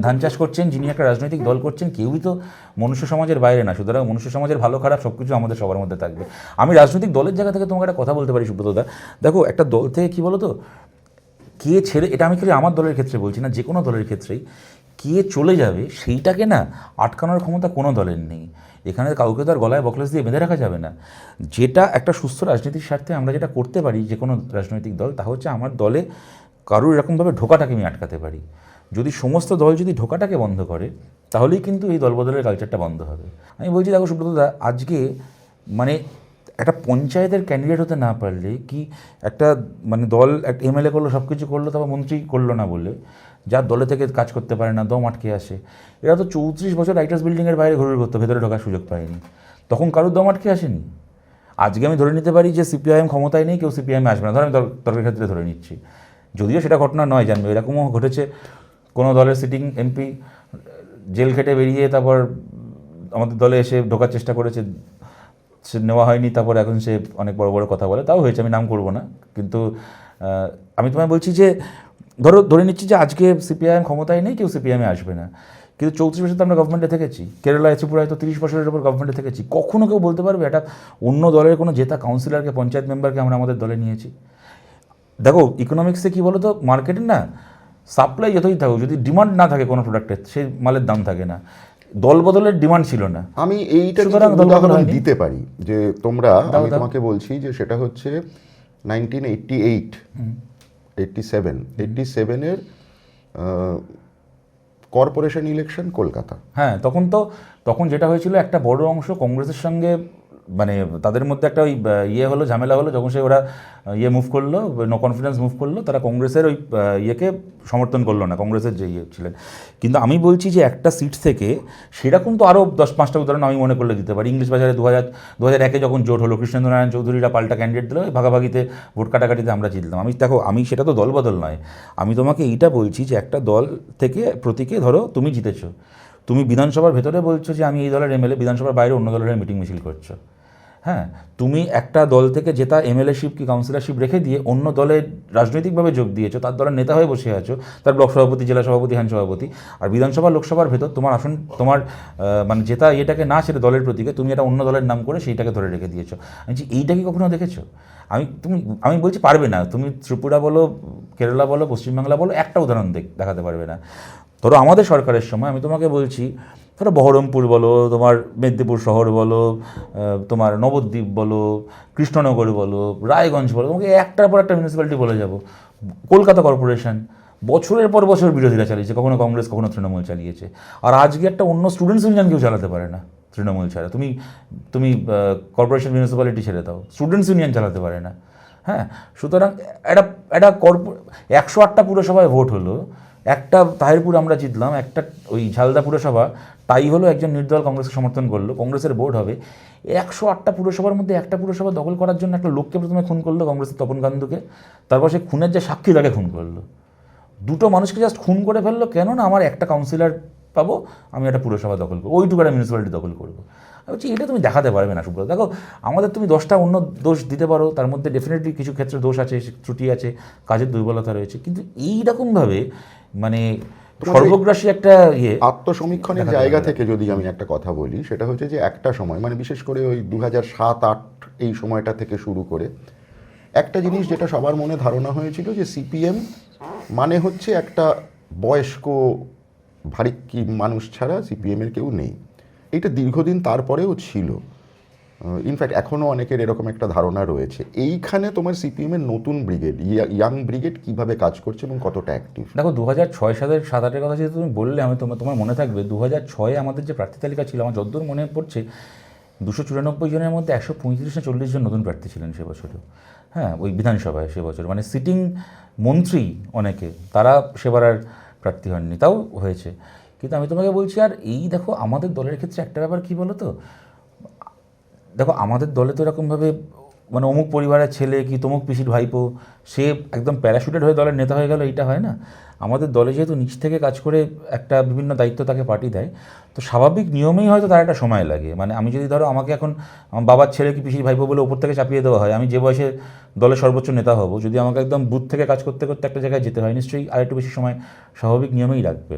ধান চাষ করছেন, যিনি একটা রাজনৈতিক দল করছেন, কেউই তো মনুষ্য সমাজের বাইরে না। সুতরাং মনুষ্য সমাজের ভালো খারাপ সব কিছু আমাদের সবার মধ্যে থাকবে। আমি রাজনৈতিক দলের জায়গা থেকে তোমাকে একটা কথা বলতে পারি সুব্রতদা, দেখো একটা দল থেকে কী বলো তো, কে ছেড়ে, এটা আমি খালি আমার দলের ক্ষেত্রে বলছি না, যে কোনো দলের ক্ষেত্রেই কে চলে যাবে সেইটাকে না আটকানোর ক্ষমতা কোনো দলের নেই। এখানে কাউকে তো আর গলায় বকলেস দিয়ে বেঁধে রাখা যাবে না। যেটা একটা সুস্থ রাজনীতির স্বার্থে আমরা যেটা করতে পারি, যে কোনো রাজনৈতিক দল, তা হচ্ছে আমার দলে কারোর এরকমভাবে ঢোকাটাকে আমি আটকাতে পারি। যদি সমস্ত দল যদি ঢোকাটাকে বন্ধ করে, তাহলেই কিন্তু এই দলবদলের কালচারটা বন্ধ হবে। আমি বলছি দেখো সুব্রতদা, আজকে মানে একটা পঞ্চায়েতের ক্যান্ডিডেট হতে না পারলে কি একটা মানে দল একটা এমএলএ করলো, সব কিছু করলো, তারপর মন্ত্রী করলো না বলে, যার দলে থেকে কাজ করতে পারে না, দম আটকে আসে। এরা তো 34 বছর রাইটার্স বিল্ডিংয়ের বাইরে ঘুরে করতো, ভেতরে ঢোকার সুযোগ পায়নি, তখন কারোর দম আটকে আসেনি। আজকে আমি ধরে নিতে পারি যে সিপিআইএম ক্ষমতায় নেই, কেউ সিপিআইএমে আসবে না, ধর আমি তর্কের ক্ষেত্রে ধরে নিচ্ছি, যদিও সেটা ঘটনা নয়, জানবে এরকমও ঘটেছে। কোনো দলের সিটিং এমপি জেল খেটে বেরিয়ে তারপর আমাদের দলে এসে ঢোকার চেষ্টা করেছে, সে নেওয়া হয়নি, তারপর এখন সে অনেক বড় বড় কথা বলে, তাও হয়েছে, আমি নাম করব না। কিন্তু আমি তোমায় বলছি যে ধরে নিচ্ছি যে আজকে সিপিআইএম ক্ষমতায় নেই, কেউ সিপিআইএমে আসবে না, কিন্তু 34 বছর তো আমরা গভর্নমেন্টে থেকেছি, কেরালায় ত্রিপুরায় তো 30 বছরের উপর গভর্নমেন্টে থেকেছি। কখনো কেউ বলতে পারবে একটা অন্য দলের কোনো জেতা কাউন্সিলরকে, পঞ্চায়েত মেম্বারকে আমরা আমাদের দলে নিয়েছি? দেখো ইকোনমিক্সে কী বলো তো, মার্কেটের না সাপ্লাই যতই থাকুক, যদি ডিমান্ড না থাকে কোনো প্রোডাক্টের, সেই মালের দাম থাকে না। দল বদলের ডিমান্ড ছিল না। আমি এইটা সুতরাং কিন্তু দল বদল উদাহরণ হয়নি। দিতে পারি যে তোমরা, দাও, আমি দাও। তোমাকে বলছি যে সেটা হচ্ছে 1988 87-এর কর্পোরেশন ইলেকশন কলকাতা। হ্যাঁ, তখন যেটা হয়েছিল, একটা বড় অংশ কংগ্রেসের সঙ্গে মানে তাদের মধ্যে একটা ওই ইয়ে হলো, ঝামেলা হলো, যখন ওরা মুভ করলো, নো কনফিডেন্স মুভ করলো, তারা কংগ্রেসের ওই ইয়েকে সমর্থন করলো না, কংগ্রেসের যে ইয়ে ছিলেন। কিন্তু আমি বলছি যে একটা সিট থেকে সেরকম তো আরও 10-5টা উদাহরণ আমি মনে করলে দিতে পারি। ইংলিশ বাজারে 2001-এ যখন জোট হলো, কৃষ্ণেন্দ্রনারায়ণ চৌধুরীরা পাল্টা ক্যান্ডিডেট দিল, ভাগাভাগিতে ভোট কাটাকাটিতে আমরা জিতলাম। আমি সেটা তো দলবদল নয়, আমি তোমাকে এইটা বলছি যে একটা দল থেকে প্রতীকে ধরো তুমি জিতেছো, তুমি বিধানসভার ভেতরে বলছো যে আমি এই দলের এমএলএ, বিধানসভার বাইরে অন্য দলের মিটিং মিছিল করছো। হ্যাঁ, তুমি একটা দল থেকে জেতা এমএলএশিপ কি কাউন্সিলরশিপ রেখে দিয়ে অন্য দলে রাজনৈতিকভাবে যোগ দিয়েছো, তার দলের নেতা হয়ে বসে আছো, তার ব্লক সভাপতি, জেলা সভাপতি, হ্যান্ড সভাপতি, আর বিধানসভা লোকসভার ভেতর তোমার আসন, তোমার মানে জেতা ইয়েটাকে না ছেড়ে দলের প্রতীকে তুমি একটা অন্য দলের নাম করে সেইটাকে ধরে রেখে দিয়েছো। আমি বলছি এইটা কি কখনো দেখেছো? আমি বলছি পারবে না। তুমি ত্রিপুরা বলো, কেরালা বলো, পশ্চিমবাংলা বলো, একটা উদাহরণ দেখাতে পারবে না। ধরো আমাদের সরকারের সময় আমি তোমাকে বলছি, ধরো বহরমপুর বলো, তোমার মেদিনীপুর শহর বলো, তোমার নবদ্বীপ বলো, কৃষ্ণনগর বলো, রায়গঞ্জ বলো, তোমাকে একটার পর একটা মিউনিসিপ্যালিটি বলে যাব। কলকাতা কর্পোরেশন বছরের পর বছর বিরোধীরা চালিয়েছে, কখনো কংগ্রেস, কখনো তৃণমূল চালিয়েছে। আর আজকে একটা অন্য স্টুডেন্টস ইউনিয়ন কেউ চালাতে পারে না। তৃণমূল ছাড়া। তুমি তুমি কর্পোরেশন মিউনিসিপ্যালিটি ছেড়ে দাও, স্টুডেন্টস ইউনিয়ন চালাতে পারে না। হ্যাঁ, সুতরাং একটা একটা 108টা পুরসভায় ভোট হলো, একটা তাহিরপুর আমরা জিতলাম, একটা ওই ঝালদা পুরসভা তাই হলো, একজন নির্দল কংগ্রেসকে সমর্থন করলো, কংগ্রেসের ভোট হবে। 108টা পুরসভার মধ্যে একটা পুরসভা দখল করার জন্য একটা লোককে প্রথমে খুন করলো কংগ্রেসের তপন কান্দুকে, তারপর সে খুনের যে সাক্ষী তাকে খুন করলো। দুটো মানুষকে জাস্ট খুন করে ফেললো, কেন না আমার একটা কাউন্সিলর পাবো, আমি একটা পুরসভা দখল করবো, ওইটুকু একটা মিউনিসিপ্যালিটি দখল করবো। আমি বলছি এটা তুমি দেখাতে পারবে না সুব্রত। দেখো আমাদের তুমি 10টা অন্য দোষ দিতে পারো, তার মধ্যে ডেফিনেটলি কিছু ক্ষেত্রে দোষ আছে, ত্রুটি আছে, কাজের দুর্বলতা রয়েছে, কিন্তু এইরকমভাবে মানে সর্বগ্রাসী একটা আত্মসমীক্ষণের জায়গা থেকে যদি আমি একটা কথা বলি, সেটা হচ্ছে যে একটা সময় মানে বিশেষ করে ওই 2007-08 এই সময়টা থেকে শুরু করে একটা জিনিস যেটা সবার মনে ধারণা হয়েছিল যে সিপিএম মানে হচ্ছে একটা বয়স্ক ভারিক্কি মানুষ ছাড়া সিপিএমের কেউ নেই। এটা দীর্ঘদিন তারপরেও ছিল, ইনফ্যাক্ট এখনও অনেকের এরকম একটা ধারণা রয়েছে। এইখানে তোমার সিপিএমের নতুন ব্রিগেড, ইয়াং ব্রিগেড কিভাবে কাজ করছে এবং কতটা অ্যাক্টিভ? দেখো 2006 সালের 7-8-এর কথা যেহেতু তুমি বললে, আমি তোমার মনে থাকবে 2006-এ আমাদের যে প্রার্থী তালিকা ছিল, আমার যতদূর মনে পড়ছে 294 জনের মধ্যে 135 না 40 জন নতুন প্রার্থী ছিলেন সে বছরও। হ্যাঁ, ওই বিধানসভায় সে বছর মানে সিটিং মন্ত্রী অনেকে, তারা সেবার আর প্রার্থী হননি, তাও হয়েছে। কিন্তু আমি তোমাকে বলছি, আর এই দেখো আমাদের দলের ক্ষেত্রে একটা ব্যাপার কী বলো তো, দেখো আমাদের দলে তো এরকমভাবে মানে অমুক পরিবারের ছেলে কি তমুক পিসির ভাইপো সে একদম প্যারাশুটেড হয়ে দলের নেতা হয়ে গেল, এইটা হয় না। আমাদের দলে যেহেতু নিচ থেকে কাজ করে একটা বিভিন্ন দায়িত্ব তাকে পার্টি দেয়, তো স্বাভাবিক নিয়মেই হয়তো তার একটা সময় লাগে। মানে আমি যদি ধরো আমাকে এখন আমার বাবার ছেলে কি পিসির ভাইপো বলে ওপর থেকে চাপিয়ে দেওয়া হয়, আমি যে বয়সে দলের সর্বোচ্চ নেতা হব, যদি আমাকে একদম বুথ থেকে কাজ করতে করতে একটা জায়গায় যেতে হয়, নিশ্চয়ই আরেকটু বেশি সময় স্বাভাবিক নিয়মেই লাগবে।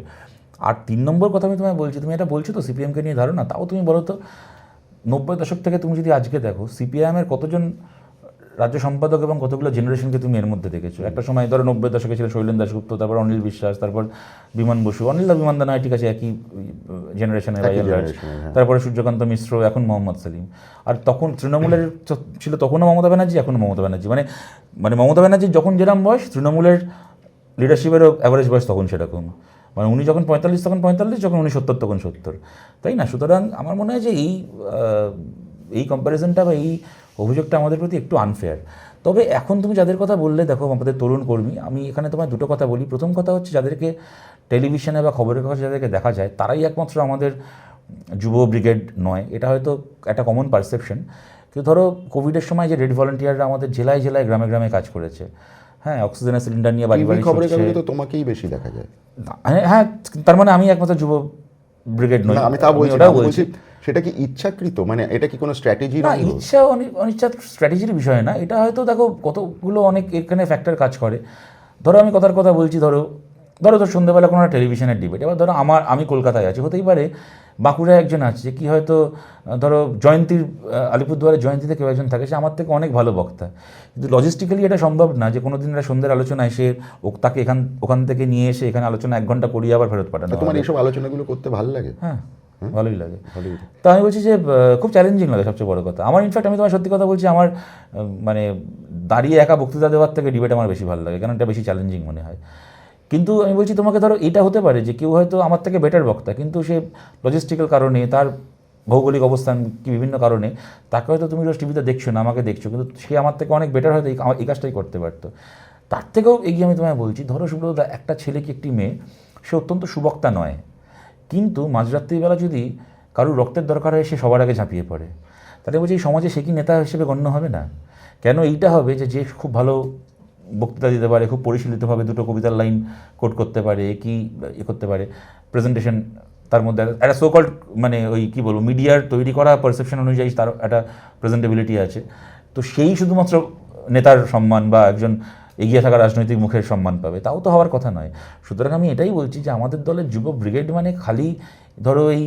আর 3 নম্বর কথা আমি তোমায় বলছি, তুমি এটা বলছো তো সিপিএমকে নিয়ে ধারণা, তাও তুমি বলো তো 90 দশক থেকে তুমি যদি আজকে দেখো সিপিআইএমের কতজন রাজ্য সম্পাদক এবং কতগুলো জেনারেশনকে তুমি এর মধ্যে দেখেছো। একটা সময় ধরো 90 দশকে ছিল শৈলেন দাশগুপ্ত, তারপর অনিল বিশ্বাস, তারপর বিমান বসু, অনিল দা বিমান দা নয় ঠিক আছে একই জেনারেশনের, তারপরে সূর্যকান্ত মিশ্র, এখন মোহাম্মদ সেলিম। আর তখন তৃণমূলের ছিল তখনও মমতা ব্যানার্জি, এখনও মমতা ব্যানার্জি, মানে মানে মমতা ব্যানার্জির যখন যেরকম বয়স, তৃণমূলের লিডারশিপেরও অ্যাভারেজ বয়স তখন সেরকম। মানে উনি যখন 45 তখন 45, যখন উনি 70 তখন 70, তাই না? সুতরাং আমার মনে হয় যে এই কম্প্যারিজনটা বা এই অভিযোগটা আমাদের প্রতি একটু আনফেয়ার। তবে এখন তুমি যাদের কথা বললে, দেখো আমাদের তরুণ কর্মী, আমি এখানে তোমার দুটো কথা বলি। প্রথম কথা হচ্ছে যাদেরকে টেলিভিশনে বা খবরের কাগজে যাদেরকে দেখা যায়, তারাই একমাত্র আমাদের যুব ব্রিগেড নয়, এটা হয়তো একটা কমন পারসেপশন। কিন্তু ধরো কোভিডের সময় যে রেড ভলান্টিয়াররা আমাদের জেলায় জেলায় গ্রামে গ্রামে কাজ করেছে, হ্যাঁ, অক্সিজেনের সিলিন্ডার নিয়ে বাড়ি বাড়ি খবরের কাগজে তো তোমাকেই বেশি দেখা যায়। হ্যাঁ, তার মানে আমি একমাত্র যুব ব্রিগেড নই, আমি তা বলছি। ওটাও বলছি, সেটা কি ইচ্ছাকৃত, মানে এটা কি কোনো স্ট্র্যাটেজি? না, ইচ্ছা অনিচ্ছা স্ট্র্যাটেজির বিষয় না, এটা হয়তো দেখো কতগুলো অনেক এখানে ফ্যাক্টর কাজ করে। ধরো আমি কথার কথা বলছি, ধরো সন্ধ্যেবেলা কোনো একটা টেলিভিশনের ডিবেট, এবার ধরো আমি কলকাতায় আছি, হতেই পারে বাঁকুড়ায় একজন আছে কি হয়তো ধরো জয়ন্তীর আলিপুরদুয়ারের জয়ন্তীতে কেউ একজন থাকে, সে আমার থেকে অনেক ভালো বক্তা, কিন্তু লজিস্টিক্যালি এটা সম্ভব না যে কোনো দিন একটা সন্ধ্যের আলোচনায় সে তাকে ওখান থেকে নিয়ে এসে এখানে আলোচনা 1 ঘন্টা করিয়ে আবার ফেরত পাঠানো। তোমার এইসব আলোচনাগুলো করতে ভালো লাগে? হ্যাঁ, ভালোই লাগে। তো আমি বলছি যে খুব চ্যালেঞ্জিং লাগে সবচেয়ে বড় কথা আমার। ইনফ্যাক্ট আমি তোমার সত্যি কথা বলছি, আমার মানে দাঁড়িয়ে একা বক্তৃতা দেওয়ার থেকে ডিবেট আমার বেশি ভালো লাগে, কারণ এটা বেশি চ্যালেঞ্জিং মনে হয়। কিন্তু আমি বলছি তোমাকে, ধরো এটা হতে পারে যে কেউ হয়তো আমার থেকে বেটার বক্তা, কিন্তু সে লজিস্টিক্যাল কারণে, তার ভৌগোলিক অবস্থান কি বিভিন্ন কারণে তাকে হয়তো তুমি রোজ টিভিতে দেখছো না, আমাকে দেখছো, কিন্তু সে আমার থেকে অনেক বেটার হয়তো এই কাজটাই করতে পারতো। তার থেকেও এগিয়ে আমি তোমায় বলছি, ধরো সুব্রতদা, একটা ছেলে কি একটি মেয়ে, সে অত্যন্ত সুবক্তা নয়, কিন্তু মাঝরাত্রিবেলা যদি কারোর রক্তের দরকার হয় সে সবার আগে ঝাঁপিয়ে পড়ে, তাহলে বলছি এই সমাজে সে কি নেতা হিসেবে গণ্য হবে না? কেন এইটা হবে যে খুব ভালো বক্তৃতা দিতে পারে, খুব পরিশীলিতভাবে দুটো কবিতার লাইন কোট করতে পারে, কি করতে পারে, প্রেজেন্টেশন তার মধ্যে একটা সোকল্ড মানে ওই কী বলবো মিডিয়ার তৈরি করা পারসেপশন অনুযায়ী তার একটা প্রেজেন্টেবিলিটি আছে, তো সেই শুধুমাত্র নেতার সম্মান বা একজন এগিয়ে থাকা রাজনৈতিক মুখের সম্মান পাবে, তাও তো হওয়ার কথা নয়। সুতরাং আমি এটাই বলছি যে আমাদের দলের যুব ব্রিগেড মানে খালি ধরো এই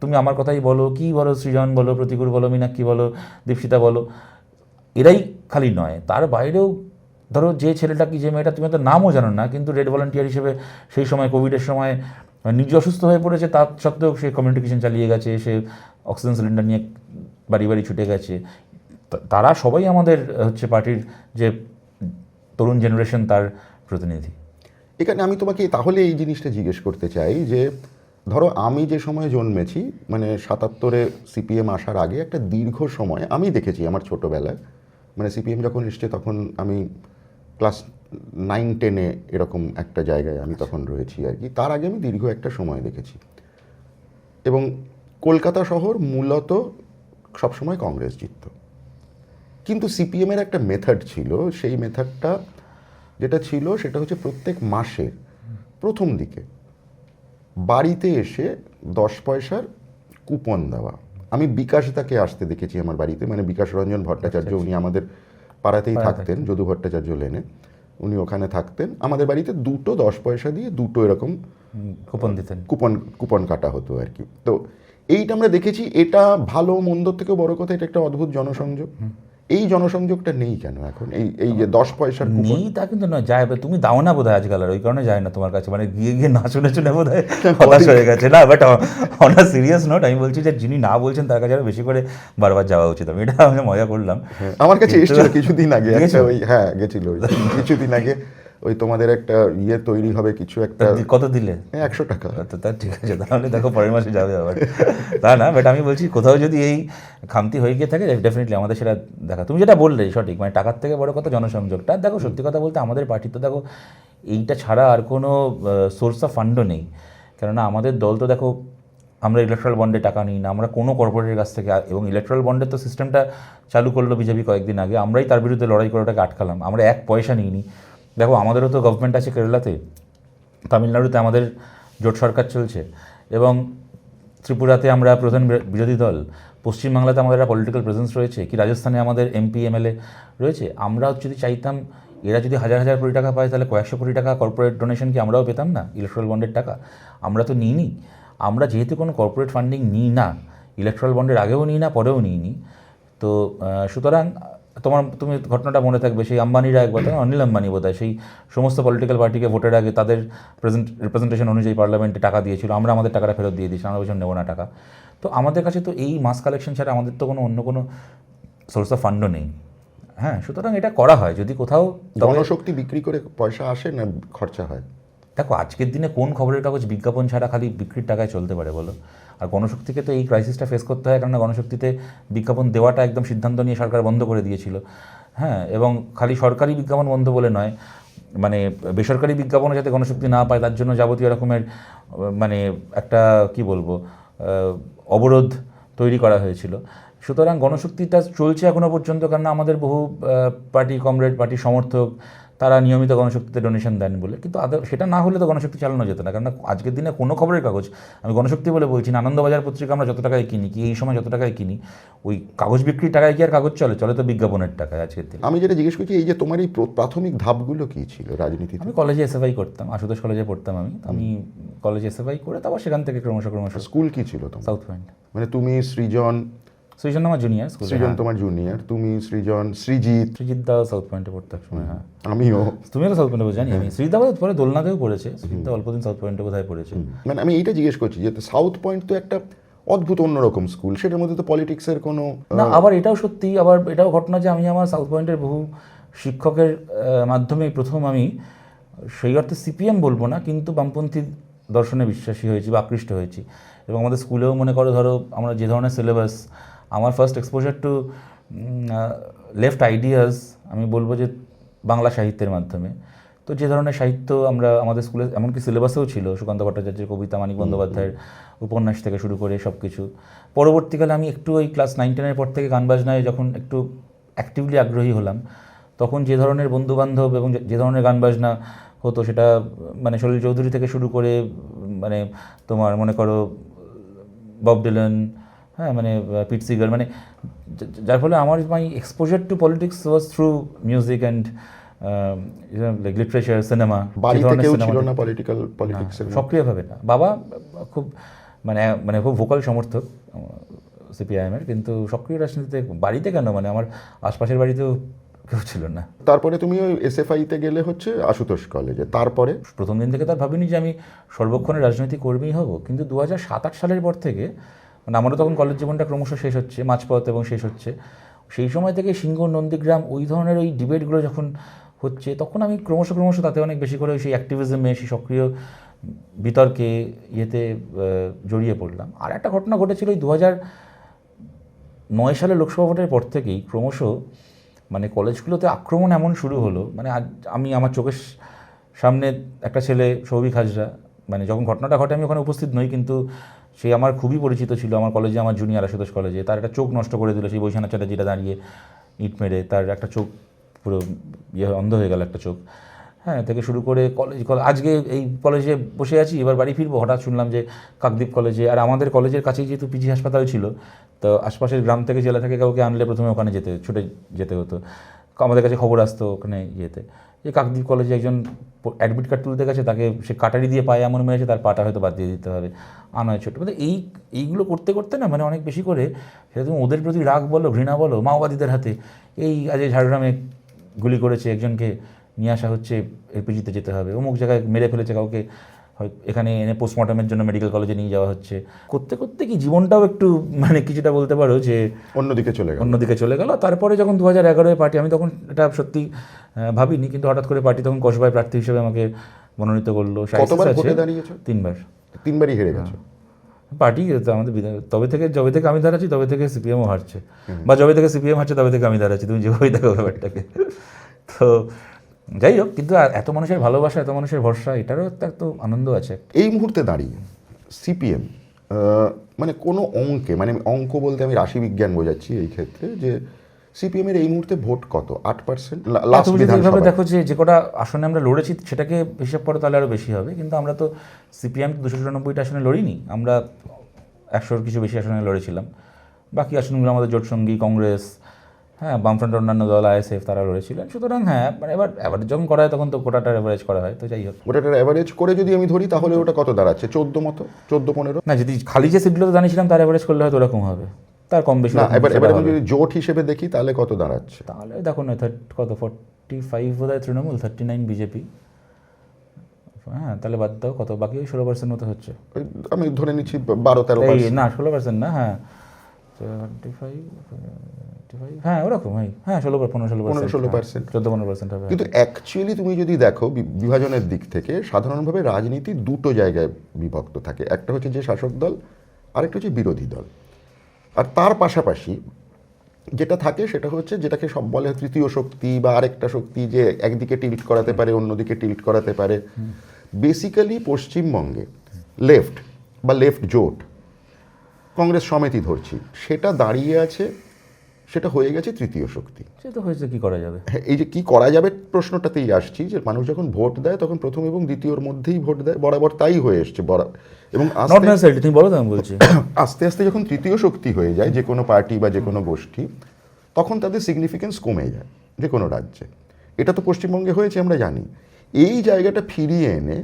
তুমি আমার কথাই বলো, কি বলো, সৃজন বলো, প্রতিকূল বলো, মীনাক্ষী বলো, দীপশিতা বলো, এরাই খালি নয়, তার বাইরেও ধরো যে ছেলেটা কি যে মেয়েটা তুমি তো নামও জানো না, কিন্তু রেড ভলান্টিয়ার হিসেবে সেই সময় কোভিডের সময় নিজে অসুস্থ হয়ে পড়েছে, তার সত্ত্বেও সে কমিউনিকেশন চালিয়ে গেছে, সে অক্সিজেন সিলিন্ডার নিয়ে বাড়ি বাড়ি ছুটে গেছে। তারা সবাই আমাদের হচ্ছে পার্টির যে তরুণ জেনারেশন তার প্রতিনিধি। এখানে আমি তোমাকে তাহলে এই জিনিসটা জিজ্ঞেস করতে চাই যে ধরো আমি যে সময় জন্মেছি, মানে ৭৭-এ সিপিএম আসার আগে একটা দীর্ঘ সময় আমি দেখেছি আমার ছোটোবেলায়, মানে সিপিএম যখন এসছে তখন আমি ক্লাস 9-10-এ এরকম একটা জায়গায় আমি তখন রয়েছি আর কি। তার আগে আমি দীর্ঘ একটা সময় দেখেছি, এবং কলকাতা শহর মূলত সবসময় কংগ্রেস জিতত। কিন্তু সিপিএমের একটা মেথড ছিল, সেই মেথডটা যেটা ছিল সেটা হচ্ছে প্রত্যেক মাসের প্রথম দিকে বাড়িতে এসে 10 পয়সার কুপন দেওয়া। আমি বিকাশদাকে আসতে দেখেছি আমার বাড়িতে, মানে বিকাশ রঞ্জন ভট্টাচার্য, উনি আমাদের পাড়াতেই থাকতেন, যদু ভট্টাচার্য লেনে, উনি ওখানে থাকতেন। আমাদের বাড়িতে দুটো 10 পয়সা দিয়ে দুটো এরকম কুপন দিতেন, কুপন কাটা হতো আর কি। তো এইটা আমরা দেখেছি, এটা ভালো মন্দ থেকে বড় কথা, এটা একটা অদ্ভুত জনসংযোগ। এই জনসংযোগটা নেই কেন এখন? এই যে 10 পয়সার কুপন নেই তা কিন্তু নয়, যায়, তুমি দাও না বোধ হয় আজকাল, আর ওই কারণে যায় না তোমার কাছে, মানে গিয়ে গিয়ে না শুনে শুনে বোধ হয় হতাশ হয়ে গেছে। না, but on a serious note আমি বলছি যে যিনি না বলছেন তার কাছে আরো বেশি করে বারবার যাওয়া উচিত। আমি এটা আমি মজা করলাম। আমার কাছে এসেছিল কিছুদিন আগে একটা, ওই হ্যাঁ গেছিল কিছুদিন আগে, ওই তোমাদের একটা ইয়ে তৈরি হবে কিছু একটা। কত দিলে? 100 টাকা। তা ঠিক আছে, তাহলে দেখো পরের মাসে যাবে আবার। তা না, বাট আমি বলছি কোথাও যদি এই খামতি হয়ে গিয়ে থাকে ডেফিনেটলি আমাদের সেটা দেখা। তুমি যেটা বললে সঠিক, মানে টাকার থেকে বড় কথা জনসংযোগটা। দেখো সত্যি কথা বলতে আমাদের পার্টি তো দেখো এইটা ছাড়া আর কোনো সোর্স অফ ফান্ডও নেই। কেননা আমাদের দল তো দেখো, আমরা ইলেকট্রাল বন্ডে টাকা নিই না, আমরা কোনো কর্পোরেটের কাছ থেকে, এবং ইলেকট্রাল বন্ডের তো সিস্টেমটা চালু করলো বিজেপি কয়েকদিন আগে, আমরাই তার বিরুদ্ধে লড়াই করে ওটাকে আটকালাম। আমরা 1 পয়সা নিইনি। দেখো আমাদেরও তো গভর্নমেন্ট আছে কেরালাতে, তামিলনাড়ুতে আমাদের জোট সরকার চলছে, এবং ত্রিপুরাতে আমরা প্রধান বিরোধী দল, পশ্চিমবাংলাতে আমাদের একটা পলিটিক্যাল প্রেজেন্স রয়েছে, কি রাজস্থানে আমাদের এমপি এমএলএ রয়েছে। আমরা যদি চাইতাম, এরা যদি হাজার হাজার কোটি টাকা পায়, তাহলে কয়েকশো কোটি টাকা কর্পোরেট ডোনেশন কি আমরাও পেতাম না? ইলেকট্রাল বন্ডের টাকা আমরা তো নিইনি। আমরা যেহেতু কোনো কর্পোরেট ফান্ডিং নিই না, ইলেকট্রাল বন্ডের আগেও নিই না, পরেও নিইনি, তো সুতরাং তুমি ঘটনাটা মনে থাকবে, সেই আম্বানিরা একবার, অনিল আম্বানি বোধ হয়, সেই সমস্ত পলিটিক্যাল পার্টিকে ভোটের আগে তাদের রিপ্রেজেন্টেশন অনুযায়ী পার্লামেন্টে টাকা দিয়েছিল, আমরা আমাদের টাকাটা ফেরত দিয়ে দিয়েছি, আমরা বলছি নেবো না টাকা। তো আমাদের কাছে তো এই মাস কালেকশন ছাড়া আমাদের তো অন্য কোনো সোর্স অফ ফান্ডও নেই। হ্যাঁ, সুতরাং এটা করা হয় যদি কোথাও। জনশক্তি বিক্রি করে পয়সা আসে না খরচা হয়? দেখো আজকের দিনে কোন খবরের কাগজ বিজ্ঞাপন ছাড়া খালি বিক্রির টাকায় চলতে পারে বলো? আর গণশক্তিকে তো এই ক্রাইসিসটা ফেস করতে হয়, কারণ গণশক্তিতে বিজ্ঞাপন দেওয়াটা একদম সিদ্ধান্ত নিয়ে সরকার বন্ধ করে দিয়েছিল। হ্যাঁ, এবং খালি সরকারি বিজ্ঞাপন বন্ধ বলে নয়, মানে বেসরকারি বিজ্ঞাপনও যাতে গণশক্তি না পায় তার জন্য যাবতীয় রকমের মানে একটা কি বলবো অবরোধ তৈরি করা হয়েছিল। সুতরাং গণশক্তিটা চলছে এখনও পর্যন্ত, কারণ আমাদের বহু পার্টি কমরেড, পার্টি সমর্থক, তারা নিয়মিত গণশক্তিতে ডোনেশন দেন বলে। কিন্তু সেটা না হলে তো গণশক্তি চালানো যেত না, কারণ আজকের দিনে কোনো খবরের কাগজ, আমি গণশক্তি বলে বলছি না, আনন্দবাজার পত্রিকা আমরা যত টাকায় কিনি, কি এই সময় যত টাকায় কিনি, ওই কাগজ বিক্রির টাকায় কি আর কাগজ চলে? চলে তো বিজ্ঞাপনের টাকায় আজকের দিনে। আমি যেটা জিজ্ঞেস করছি, এই যে তোমার এই প্রাথমিক ধাপগুলো কী ছিল রাজনীতিতে? আমি কলেজে এসএফআই করতাম, আশুতোষ কলেজে পড়তাম আমি কলেজে এসএফআই করে তারপর সেখান থেকে ক্রমশ স্কুল কী ছিল তোমার? South point. মানে তুমি সৃজন আমার জুনিয়র, সৃজন তোমার জুনিয়র, তুমি সৃজন, সৃজিত দা সাউথ পয়েন্টে পড়তে এক সময়। হ্যাঁ, আমিও। তুমিও তো সাউথ পয়েন্টে জানি আমি। সৃজিত দা পরে দোলনাতেও পড়েছে, সৃজিত দা অল্পদিন সাউথ পয়েন্টে বোধহয় পড়েছে। মানে আমি এইটা জিজ্ঞেস করছি যে সাউথ পয়েন্ট তো একটা অদ্ভুত অন্যরকম স্কুল, সেটার মধ্যে তো পলিটিক্সের কোনো না। আবার এটাও সত্যি, আবার এটাও ঘটনা যে আমি আমার সাউথ পয়েন্টের বহু শিক্ষকের মাধ্যমে প্রথম আমি সেই অর্থে সিপিএম বলবো না, কিন্তু বামপন্থী দর্শনে বিশ্বাসী হয়েছি বা আকৃষ্ট হয়েছি। এবং আমাদের স্কুলেও মনে করো, ধরো আমরা যে ধরনের সিলেবাস, আমার first exposure to left ideas আমি বলবো যে বাংলা সাহিত্যের মাধ্যমে। তো যে ধরনের সাহিত্য আমরা আমাদের স্কুলে এমনকি সিলেবাসেও ছিল, সুকান্ত ভট্টাচার্যের কবিতা, মানিক বন্দ্যোপাধ্যায়ের উপন্যাস থেকে শুরু করে সব কিছু। পরবর্তীকালে আমি একটু ওই ক্লাস 9-10 পর থেকে গান বাজনায় যখন একটু অ্যাক্টিভলি আগ্রহী হলাম, তখন যে ধরনের বন্ধুবান্ধব এবং যে ধরনের গান বাজনা হতো, সেটা মানে সলিল চৌধুরী থেকে শুরু করে, মানে তোমার মনে করো বব ডিলান, হ্যাঁ, মানে পিট সিগার, মানে যার ফলে আমার my exposure to politics was through music and like literature, cinema. সক্রিয়ভাবে না, বাবা খুব মানে খুব ভোকাল সমর্থক সিপিআইএমের, কিন্তু সক্রিয় রাজনীতিতে বাড়িতে কেন, মানে আমার আশপাশের বাড়িতেও কেউ ছিল না। তারপরে তুমি ওই এসএফআইতে গেলে হচ্ছে আশুতোষ কলেজে। তারপরে প্রথম দিন থেকে তার ভাবিনি যে আমি সর্বক্ষণে রাজনৈতিক কর্মী হব, কিন্তু 2007-8 সালের পর থেকে, মানে আমারও তখন কলেজ জীবনটা ক্রমশ শেষ হচ্ছে, মাঝপথ এবং শেষ হচ্ছে, সেই সময় থেকে সিংহ, নন্দীগ্রাম, ওই ধরনের ওই ডিবেটগুলো যখন হচ্ছে, তখন আমি ক্রমশ তাতে অনেক বেশি করে সেই অ্যাক্টিভিজমে, সেই সক্রিয় বিতর্কে ইয়েতে জড়িয়ে পড়লাম। আর একটা ঘটনা ঘটেছিল ওই 2009 সালে লোকসভা ভোটের পর থেকেই ক্রমশ মানে কলেজগুলোতে আক্রমণ এমন শুরু হলো, মানে আমি আমার চোখের সামনে একটা ছেলে সৌভিক হাজরা, মানে যখন ঘটনাটা ঘটে আমি ওখানে উপস্থিত নই, কিন্তু সে আমার খুবই পরিচিত ছিল আমার কলেজে, আমার জুনিয়র আশুতোষ কলেজে। তার একটা চোখ নষ্ট করে দিল সেই বৈশানাথ চ্যাটার্জিটা দাঁড়িয়ে ইট মেরে, তার একটা চোখ পুরো অন্ধ হয়ে গেল একটা চোখ। হ্যাঁ, থেকে শুরু করে আজকে এই কলেজে বসে আছি, এবার বাড়ি ফিরবো, হঠাৎ শুনলাম যে কাকদ্বীপ কলেজে, আর আমাদের কলেজের কাছেই যেহেতু পিজি হাসপাতাল ছিল, তো আশপাশের গ্রাম থেকে জেলা থেকে কাউকে আনলে প্রথমে ওখানে ছুটে যেতে হতো, আমাদের কাছে খবর আসতো ওখানে ইয়েতে যে কাকদ্বীপ কলেজে একজন অ্যাডমিট কার্ড তুলতে গেছে, তাকে সে কাটারি দিয়ে পায়ে এমন মেরেছে তার পাটা হয়তো বাদ দিয়ে দিতে হবে, আনয় ছোটো। মানে এইগুলো করতে করতে না, মানে অনেক বেশি করে সেটা তুমি ওদের প্রতি রাগ বলো, ঘৃণা বলো, মাওবাদীদের হাতে এই আজ ঝাড়গ্রামে গুলি করেছে একজনকে, নিয়ে আসা হচ্ছে এলপিজিতে যেতে হবে, অমুক জায়গায় মেরে ফেলেছে কাউকে, এখানে এনে পোস্টমর্টমের জন্য মেডিকেল কলেজে নিয়ে যাওয়া হচ্ছে, করতে করতে কি জীবনটাও একটু মানে কিছুটা বলতে পারো যে অন্যদিকে চলে গেল। তারপরে যখন 2011 পার্টি, আমি তখন এটা সত্যি ভাবিনি, কিন্তু হঠাৎ করে পার্টি তখন কসবায় প্রার্থী হিসেবে আমাকে মনোনীত করলো। 3বারই হেরে গেছো পার্টি আমাদের যবে থেকে আমি দাঁড়াচ্ছি তবে থেকে সিপিএমও হারছে, বা যবে থেকে সিপিএম হারছে তবে থেকে আমি দাঁড়াচ্ছি, তুমি যেভাবেই দেখো ব্যাপারটাকে। তো যাই হোক, কিন্তু এত মানুষের ভালোবাসা, এত মানুষের ভরসা, এটারও একটা আনন্দ আছে। এই মুহূর্তে দাঁড়িয়ে সিপিএম মানে কোনো অঙ্কে, মানে অঙ্ক বলতে আমি রাশিবিজ্ঞান বোঝাচ্ছি এই ক্ষেত্রে, যে সিপিএমের এই মুহূর্তে ভোট কত? 8%? এইভাবে দেখো যে কটা আসনে আমরা লড়েছি সেটাকে হিসাব করো তাহলে আরও বেশি হবে, কিন্তু আমরা তো সিপিএম 294টা আসনে লড়িনি, আমরা 100-র কিছু বেশি আসনে লড়েছিলাম। বাকি আসনগুলো আমাদের জোটসঙ্গী কংগ্রেস, হ্যাঁ, বামফ্রন্টের অন্যান্য দল আইএসএফ তারা লড়েছিলেন। সুতরাং হ্যাঁ, মানে এবার অ্যাভারেজ যখন করা হয় তখন তো কোটাটার অ্যাভারেজ করা হয়। তো যাই হোক, ওটাটার অ্যাভারেজ করে যদি আমি ধরি তাহলে ওটা কত দাঁড়াচ্ছে? 14-15? না, যদি খালি যে সিটগুলো জানিয়েছিলাম তার অ্যাভারেজ করলে হয়তো ওরকম হবে, তার কম বেশি। এবার আমি যদি জোট হিসেবে দেখি তাহলে কত দাঁড়াচ্ছে? তাহলে দেখো না, কত 45 বোধহয় তৃণমূল, 39 বিজেপি। হ্যাঁ, তাহলে বাদ দাও কত, বাকি ওই 16% মতো হচ্ছে। আমি ধরে নিচ্ছি 12-13%। না, 16% না, হ্যাঁ 25, হ্যাঁ ওরকম, হ্যাঁ 15-16%, 14-15% হবে। কিন্তু অ্যাকচুয়ালি তুমি যদি দেখো বিভাজনের দিক থেকে, সাধারণভাবে রাজনীতি দুটো জায়গায় বিভক্ত থাকে, একটা হচ্ছে যে শাসক দল, আরেকটা হচ্ছে বিরোধী দল। আর তার পাশাপাশি যেটা থাকে সেটা হচ্ছে যেটাকে সব বলে তৃতীয় শক্তি বা আরেকটা শক্তি, যে একদিকে টিল্ট করাতে পারে অন্যদিকে টিল্ট করাতে পারে। বেসিক্যালি পশ্চিমবঙ্গে লেফট জোট, কংগ্রেস সমিতি ধরছি, সেটা দাঁড়িয়ে আছে, সেটা হয়ে গেছে তৃতীয় শক্তি। সেটা হয়েছে, কি করা যাবে? এই যে কি করা যাবে প্রশ্নটাতেই আসছি, যে মানুষ যখন ভোট দেয় তখন প্রথম এবং দ্বিতীয়র মধ্যেই ভোট দেয়, বরাবর তাই হয়ে এসছে। এবং তুমি বলো, আমি বলছি আস্তে আস্তে যখন তৃতীয় শক্তি হয়ে যায় যে কোনো পার্টি বা যে কোনো গোষ্ঠী, তখন তাদের সিগনিফিকেন্স কমে যায় যে কোনো রাজ্যে। এটা তো পশ্চিমবঙ্গে হয়েছে, আমরা জানি। এই জায়গাটা ফিরিয়ে এনে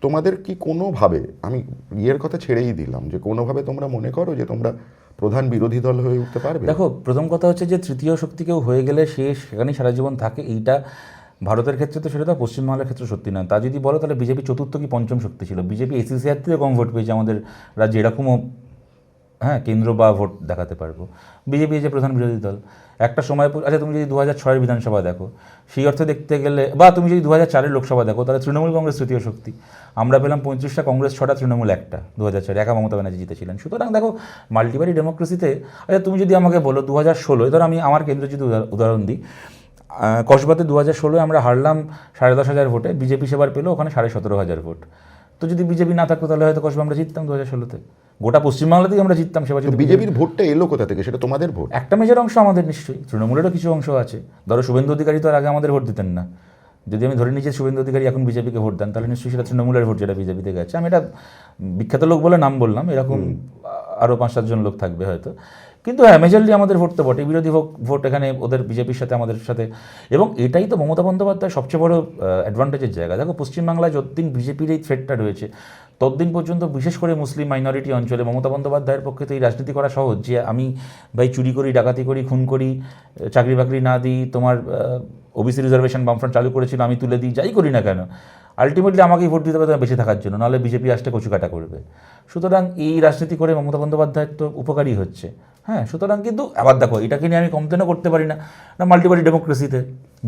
তোমাদের কি কোনোভাবে, আমি ইয়ের কথা ছেড়েই দিলাম, যে কোনোভাবে তোমরা মনে করো যে তোমরা প্রধান বিরোধী দল হয়ে উঠতে পারবে? দেখো, প্রথম কথা হচ্ছে যে তৃতীয় শক্তি কেউ হয়ে গেলে সে সেখানেই সারা জীবন থাকে, এইটা ভারতের ক্ষেত্রে তো, সেটা তো পশ্চিমবাংলার ক্ষেত্রে সত্যি না। তা যদি বলো তাহলে বিজেপি চতুর্থ কি পঞ্চম শক্তি ছিল, বিজেপি এসিসিআর থেকে কম ভোট পেয়েছে আমাদের রাজ্যে, এরকমও হ্যাঁ কেন্দ্র বা ভোট দেখাতে পারবো। বিজেপি যে প্রধান বিরোধী দল একটা সময়, আচ্ছা তুমি যদি 2006-এর বিধানসভা দেখো, সেই অর্থে দেখতে গেলে, বা তুমি যদি 2004-এর লোকসভা দেখো, তাহলে তৃণমূল কংগ্রেস তৃতীয় শক্তি। আমরা পেলাম 35টা, কংগ্রেস 6টা, তৃণমূল 1টা। 2004 একা মমতা ব্যানার্জি জিতেছিলেন। সুতরাং দেখো, মাল্টিপার্টি ডেমোক্রেসিতে, আচ্ছা তুমি যদি আমাকে বলো 2016, ধরো আমি আমার কেন্দ্র যদি উদাহরণ দিই, কসবাতে 2016-এ আমরা হারলাম 10,500 ভোটে, বিজেপি সেবার পেলো ওখানে 17,500 ভোট। তো যদি বিজেপি না থাকতো তাহলে হয়তো কসবা আমরা জিততাম 2016-তে, গোটা পশ্চিমবাংলাতেই আমরা জিততাম সেবার। বিজেপির ভোটটা এলো কোথা থেকে? সেটা তোমাদের ভোট? একটা মেজর অংশ আমাদের, নিশ্চয়ই তৃণমূলেরও কিছু অংশ আছে। ধরো শুভেন্দু অধিকারী তো আর আগে আমাদের ভোট দিতেন না, যদি আমি ধরে নিই যে শুভেন্দু অধিকারী এখন বিজেপিকে ভোট দেন, তাহলে নিশ্চয়ই সেটা তৃণমূলের ভোট যেটা বিজেপিতে গেছে। আমি এটা বিখ্যাত লোক বলে নাম বললাম, এরকম আরও 5-7 জন লোক থাকবে হয়তো। কিন্তু হ্যাঁ, মেজরলি আমাদের ভোট তো বটে, বিরোধী ভোট এখানে ওদের বিজেপির সাথে আমাদের সাথে। এবং এটাই তো মমতা বন্দ্যোপাধ্যায়ের সবচেয়ে বড় অ্যাডভান্টেজের জায়গা। দেখো, পশ্চিমবাংলায় যতদিন বিজেপির এই থ্রেটটা রয়েছে, ততদিন পর্যন্ত বিশেষ করে মুসলিম মাইনরিটি অঞ্চলে মমতা বন্দ্যোপাধ্যায়ের পক্ষে তো এই রাজনীতি করা সহজ, যে আমি ভাই চুরি করি, ডাকাতি করি, খুন করি, চাকরি বাকরি না দিই, তোমার ওবিসি রিজার্ভেশন বামফ্রন্ট চালু করেছিল আমি তুলে দিই, যাই করি না কেন, আলটিমেটলি আমাকেই ভোট দিতে হবে বেঁচে থাকার জন্য, নাহলে বিজেপি আসতে কচুকাটা করবে। সুতরাং এই রাজনীতি করে মমতা বন্দ্যোপাধ্যায়ের তো উপকারী হচ্ছে। হ্যাঁ, সুতরাং কিন্তু আবার দেখো, এটাকে নিয়ে আমি কমপ্লেনও করতে পারি না মাল্টিপার্টি ডেমোক্রেসিতে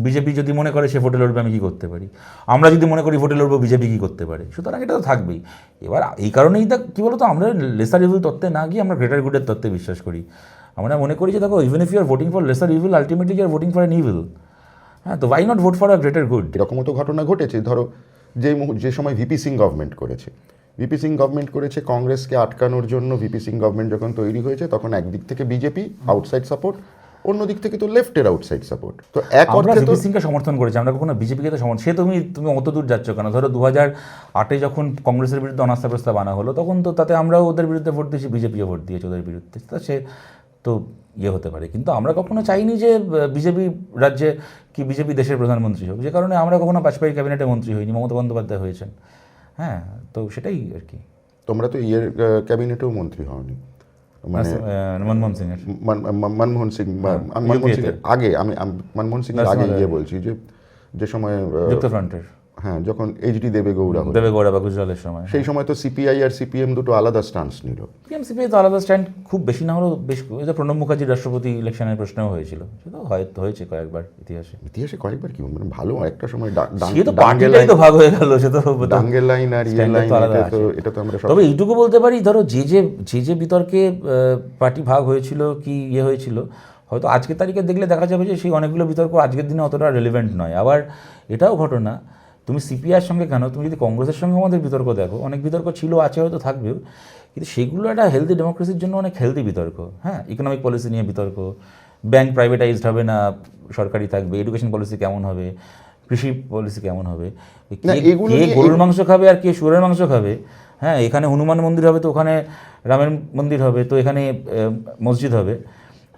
বিজেপি যদি মনে করে সে ভোটে লড়বে, আমি কী করতে পারি? আমরা যদি মনে করি ভোটে লড়বো, বিজেপি কী করতে পারে? সুতরাং এটা তো থাকবেই। এবার এই কারণেই কী বলতো, আমরা লেসার ইভিল তত্ত্বে না গিয়ে আমরা গ্রেটার গুডের তত্ত্বে বিশ্বাস করি। আমরা মনে করি যে দেখো, even if you are voting for lesser evil, ultimately you are voting for an evil. হ্যাঁ, তো why not vote for a greater good? এরকমও তো ঘটনা ঘটেছে। ধরো যে সময় ভিপি সিং গভর্নমেন্ট করেছে, ভিপি সিং গভর্নমেন্ট করেছে কংগ্রেসকে আটকানোর জন্য। ভিপি সিং গভর্নমেন্ট যখন তৈরি হয়েছে, তখন একদিক থেকে বিজেপি আউটসাইড সাপোর্ট, অন্য দিক থেকে তো লেফটের আউটসাইড সাপোর্ট। তো এক আমরা অর্থে তো ভিপি সিংকে সমর্থন করেছি, আমরা কখনো বিজেপিকে তো সমর্থন। সে তুমি অত দূর যাচ্ছ কেন? ধরো 2008-এ যখন কংগ্রেসের বিরুদ্ধে অনাস্থা প্রস্তাব আনা হলো, তখন তো তাতে আমরাও ওদের বিরুদ্ধে ভোট দিয়েছি, বিজেপিও ভোট দিয়েছে ওদের বিরুদ্ধে। তা সে তো হতে পারে, কিন্তু আমরা কখনো চাইনি যে বিজেপি রাজ্যে কি বিজেপি দেশের প্রধানমন্ত্রী হোক, যে কারণে আমরা কখনো বাজপেয়ী ক্যাবিনেটে মন্ত্রী হইনি, মমতা বন্দ্যোপাধ্যায় হয়েছেন। হ্যাঁ, তো সেটাই আর কি। তোমরা তো ক্যাবিনেটেও মন্ত্রী হওনি, মানে মনমোহন সিং এর মনমোহন সিং আগে, আমি মনমোহন সিং আগে বলছি, যে সময় যুক্তফ্রন্টের, হ্যাঁ, যখন এইচডি দেবেগৌড়া বা গুজরালের সময়, সেই সময় তো সিপিআই আর সিপিএম দুটো আলাদা স্ট্যান্স নিল। সিপিআই তো আলাদা স্ট্যান্ড খুব বেশি না হলেও বেশ। প্রণব মুখার্জির রাষ্ট্রপতি ইলেকশনের প্রশ্নও হয়েছিল, সেটা হয়তো হয়েছে কয়েকবার ইতিহাসে কয়েকবার, কি মানে ভালো একটা সময় ভাগ হয়ে গেল, সে তো ডাঙ্গের লাইন আর ইয়ে লাইন, এটা তো আমরা। তবে এইটুকু বলতে পারি, ধরো যে বিতর্কে পার্টি ভাগ হয়েছিল কি হয়েছিল, হয়তো আজকের তারিখে দেখলে দেখা যাবে যে সেই অনেকগুলো বিতর্ক আজকের দিনে অতটা রেলিভেন্ট নয়। আবার এটাও ঘটনা, তুমি সিপিআইয়ের সঙ্গে কেন, তুমি যদি কংগ্রেসের সঙ্গে আমাদের বিতর্ক দেখো, অনেক বিতর্ক ছিল, আছে, হয়তো থাকবেও, কিন্তু সেগুলো একটা হেলদি ডেমোক্রেসির জন্য অনেক হেলদি বিতর্ক। হ্যাঁ, ইকোনমিক পলিসি নিয়ে বিতর্ক, ব্যাংক প্রাইভেটাইজড হবে না সরকারি থাকবে, এডুকেশন পলিসি কেমন হবে, কৃষি পলিসি কেমন হবে, কে গরুর মাংস খাবে আর কে শুয়োরের মাংস খাবে। হ্যাঁ, এখানে হনুমান মন্দির হবে তো ওখানে রামের মন্দির হবে, তো এখানে মসজিদ হবে।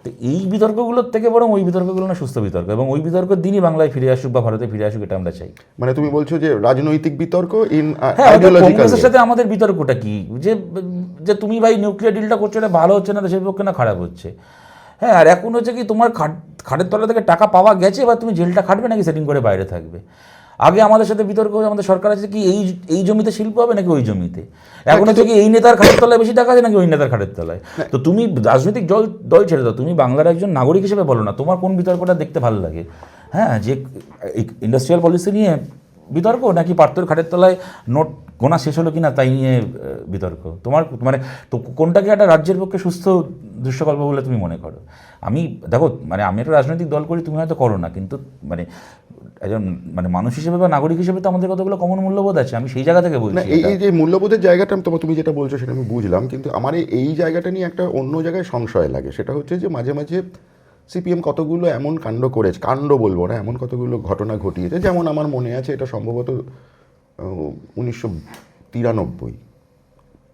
তো এই বিতর্কগুলোর থেকে বরং ওই বিতর্কগুলো না সুস্থ বিতর্ক, এবং ওই বিতর্কের দিনই বাংলায় ফিরে আসুক বা ভারতে ফিরে আসুক, এটা আমরা চাই। মানে তুমি বলছো যে রাজনৈতিক বিতর্ক কংগ্রেসের সাথে আমাদের বিতর্কটা কি, যে তুমি ভাই নিউক্লিয়ার ডিলটা করছো, এটা ভালো হচ্ছে না দেশের পক্ষে না খারাপ হচ্ছে? হ্যাঁ, আর এখন হচ্ছে কি, তোমার খাটের তলা থেকে টাকা পাওয়া গেছে, এবার তুমি জেলটা খাটবে নাকি সেটিং করে বাইরে থাকবে? আগে আমাদের সাথে বিতর্ক, আমাদের সরকার আছে কি এই জমিতে শিল্প হবে নাকি ওই জমিতে? এখন হচ্ছে কি, এই নেতার খাটের তলায় বেশি টাকা আছে নাকি ওই নেতার খাটের তলায়? তো তুমি রাজনৈতিক দল ছেড়ে দাও, তুমি বাংলার একজন নাগরিক হিসেবে বলো না, তোমার কোন বিতর্কটা দেখতে ভালো লাগে? হ্যাঁ, যে ইন্ডাস্ট্রিয়াল পলিসি নিয়ে বিতর্ক, নাকি পার্থর খাটের তলায় নোট গোনা শেষ হলো কিনা তাই নিয়ে বিতর্ক? তোমার মানে তো কোনটাকে একটা রাজ্যের পক্ষে সুস্থ দৃশ্যকল্প বলে তুমি মনে করো? দেখো, মানে আমি একটা রাজনৈতিক দল করি, তুমি হয়তো করো না, কিন্তু মানে একজন মানুষ হিসেবে বা নাগরিক হিসেবে তো আমাদের কতগুলো কমন মূল্যবোধ আছে, আমি সেই জায়গা থেকে বলছি। এই যে মূল্যবোধের জায়গাটা তুমি যেটা বলছো সেটা আমি বুঝলাম, কিন্তু আমার এই জায়গাটা নিয়ে একটা অন্য জায়গায় সংশয় লাগে। সেটা হচ্ছে যে মাঝে মাঝে সিপিএম কতগুলো এমন কাণ্ড বলবো না, এমন কতগুলো ঘটনা ঘটিয়েছে। যেমন আমার মনে আছে, এটা সম্ভবত 1993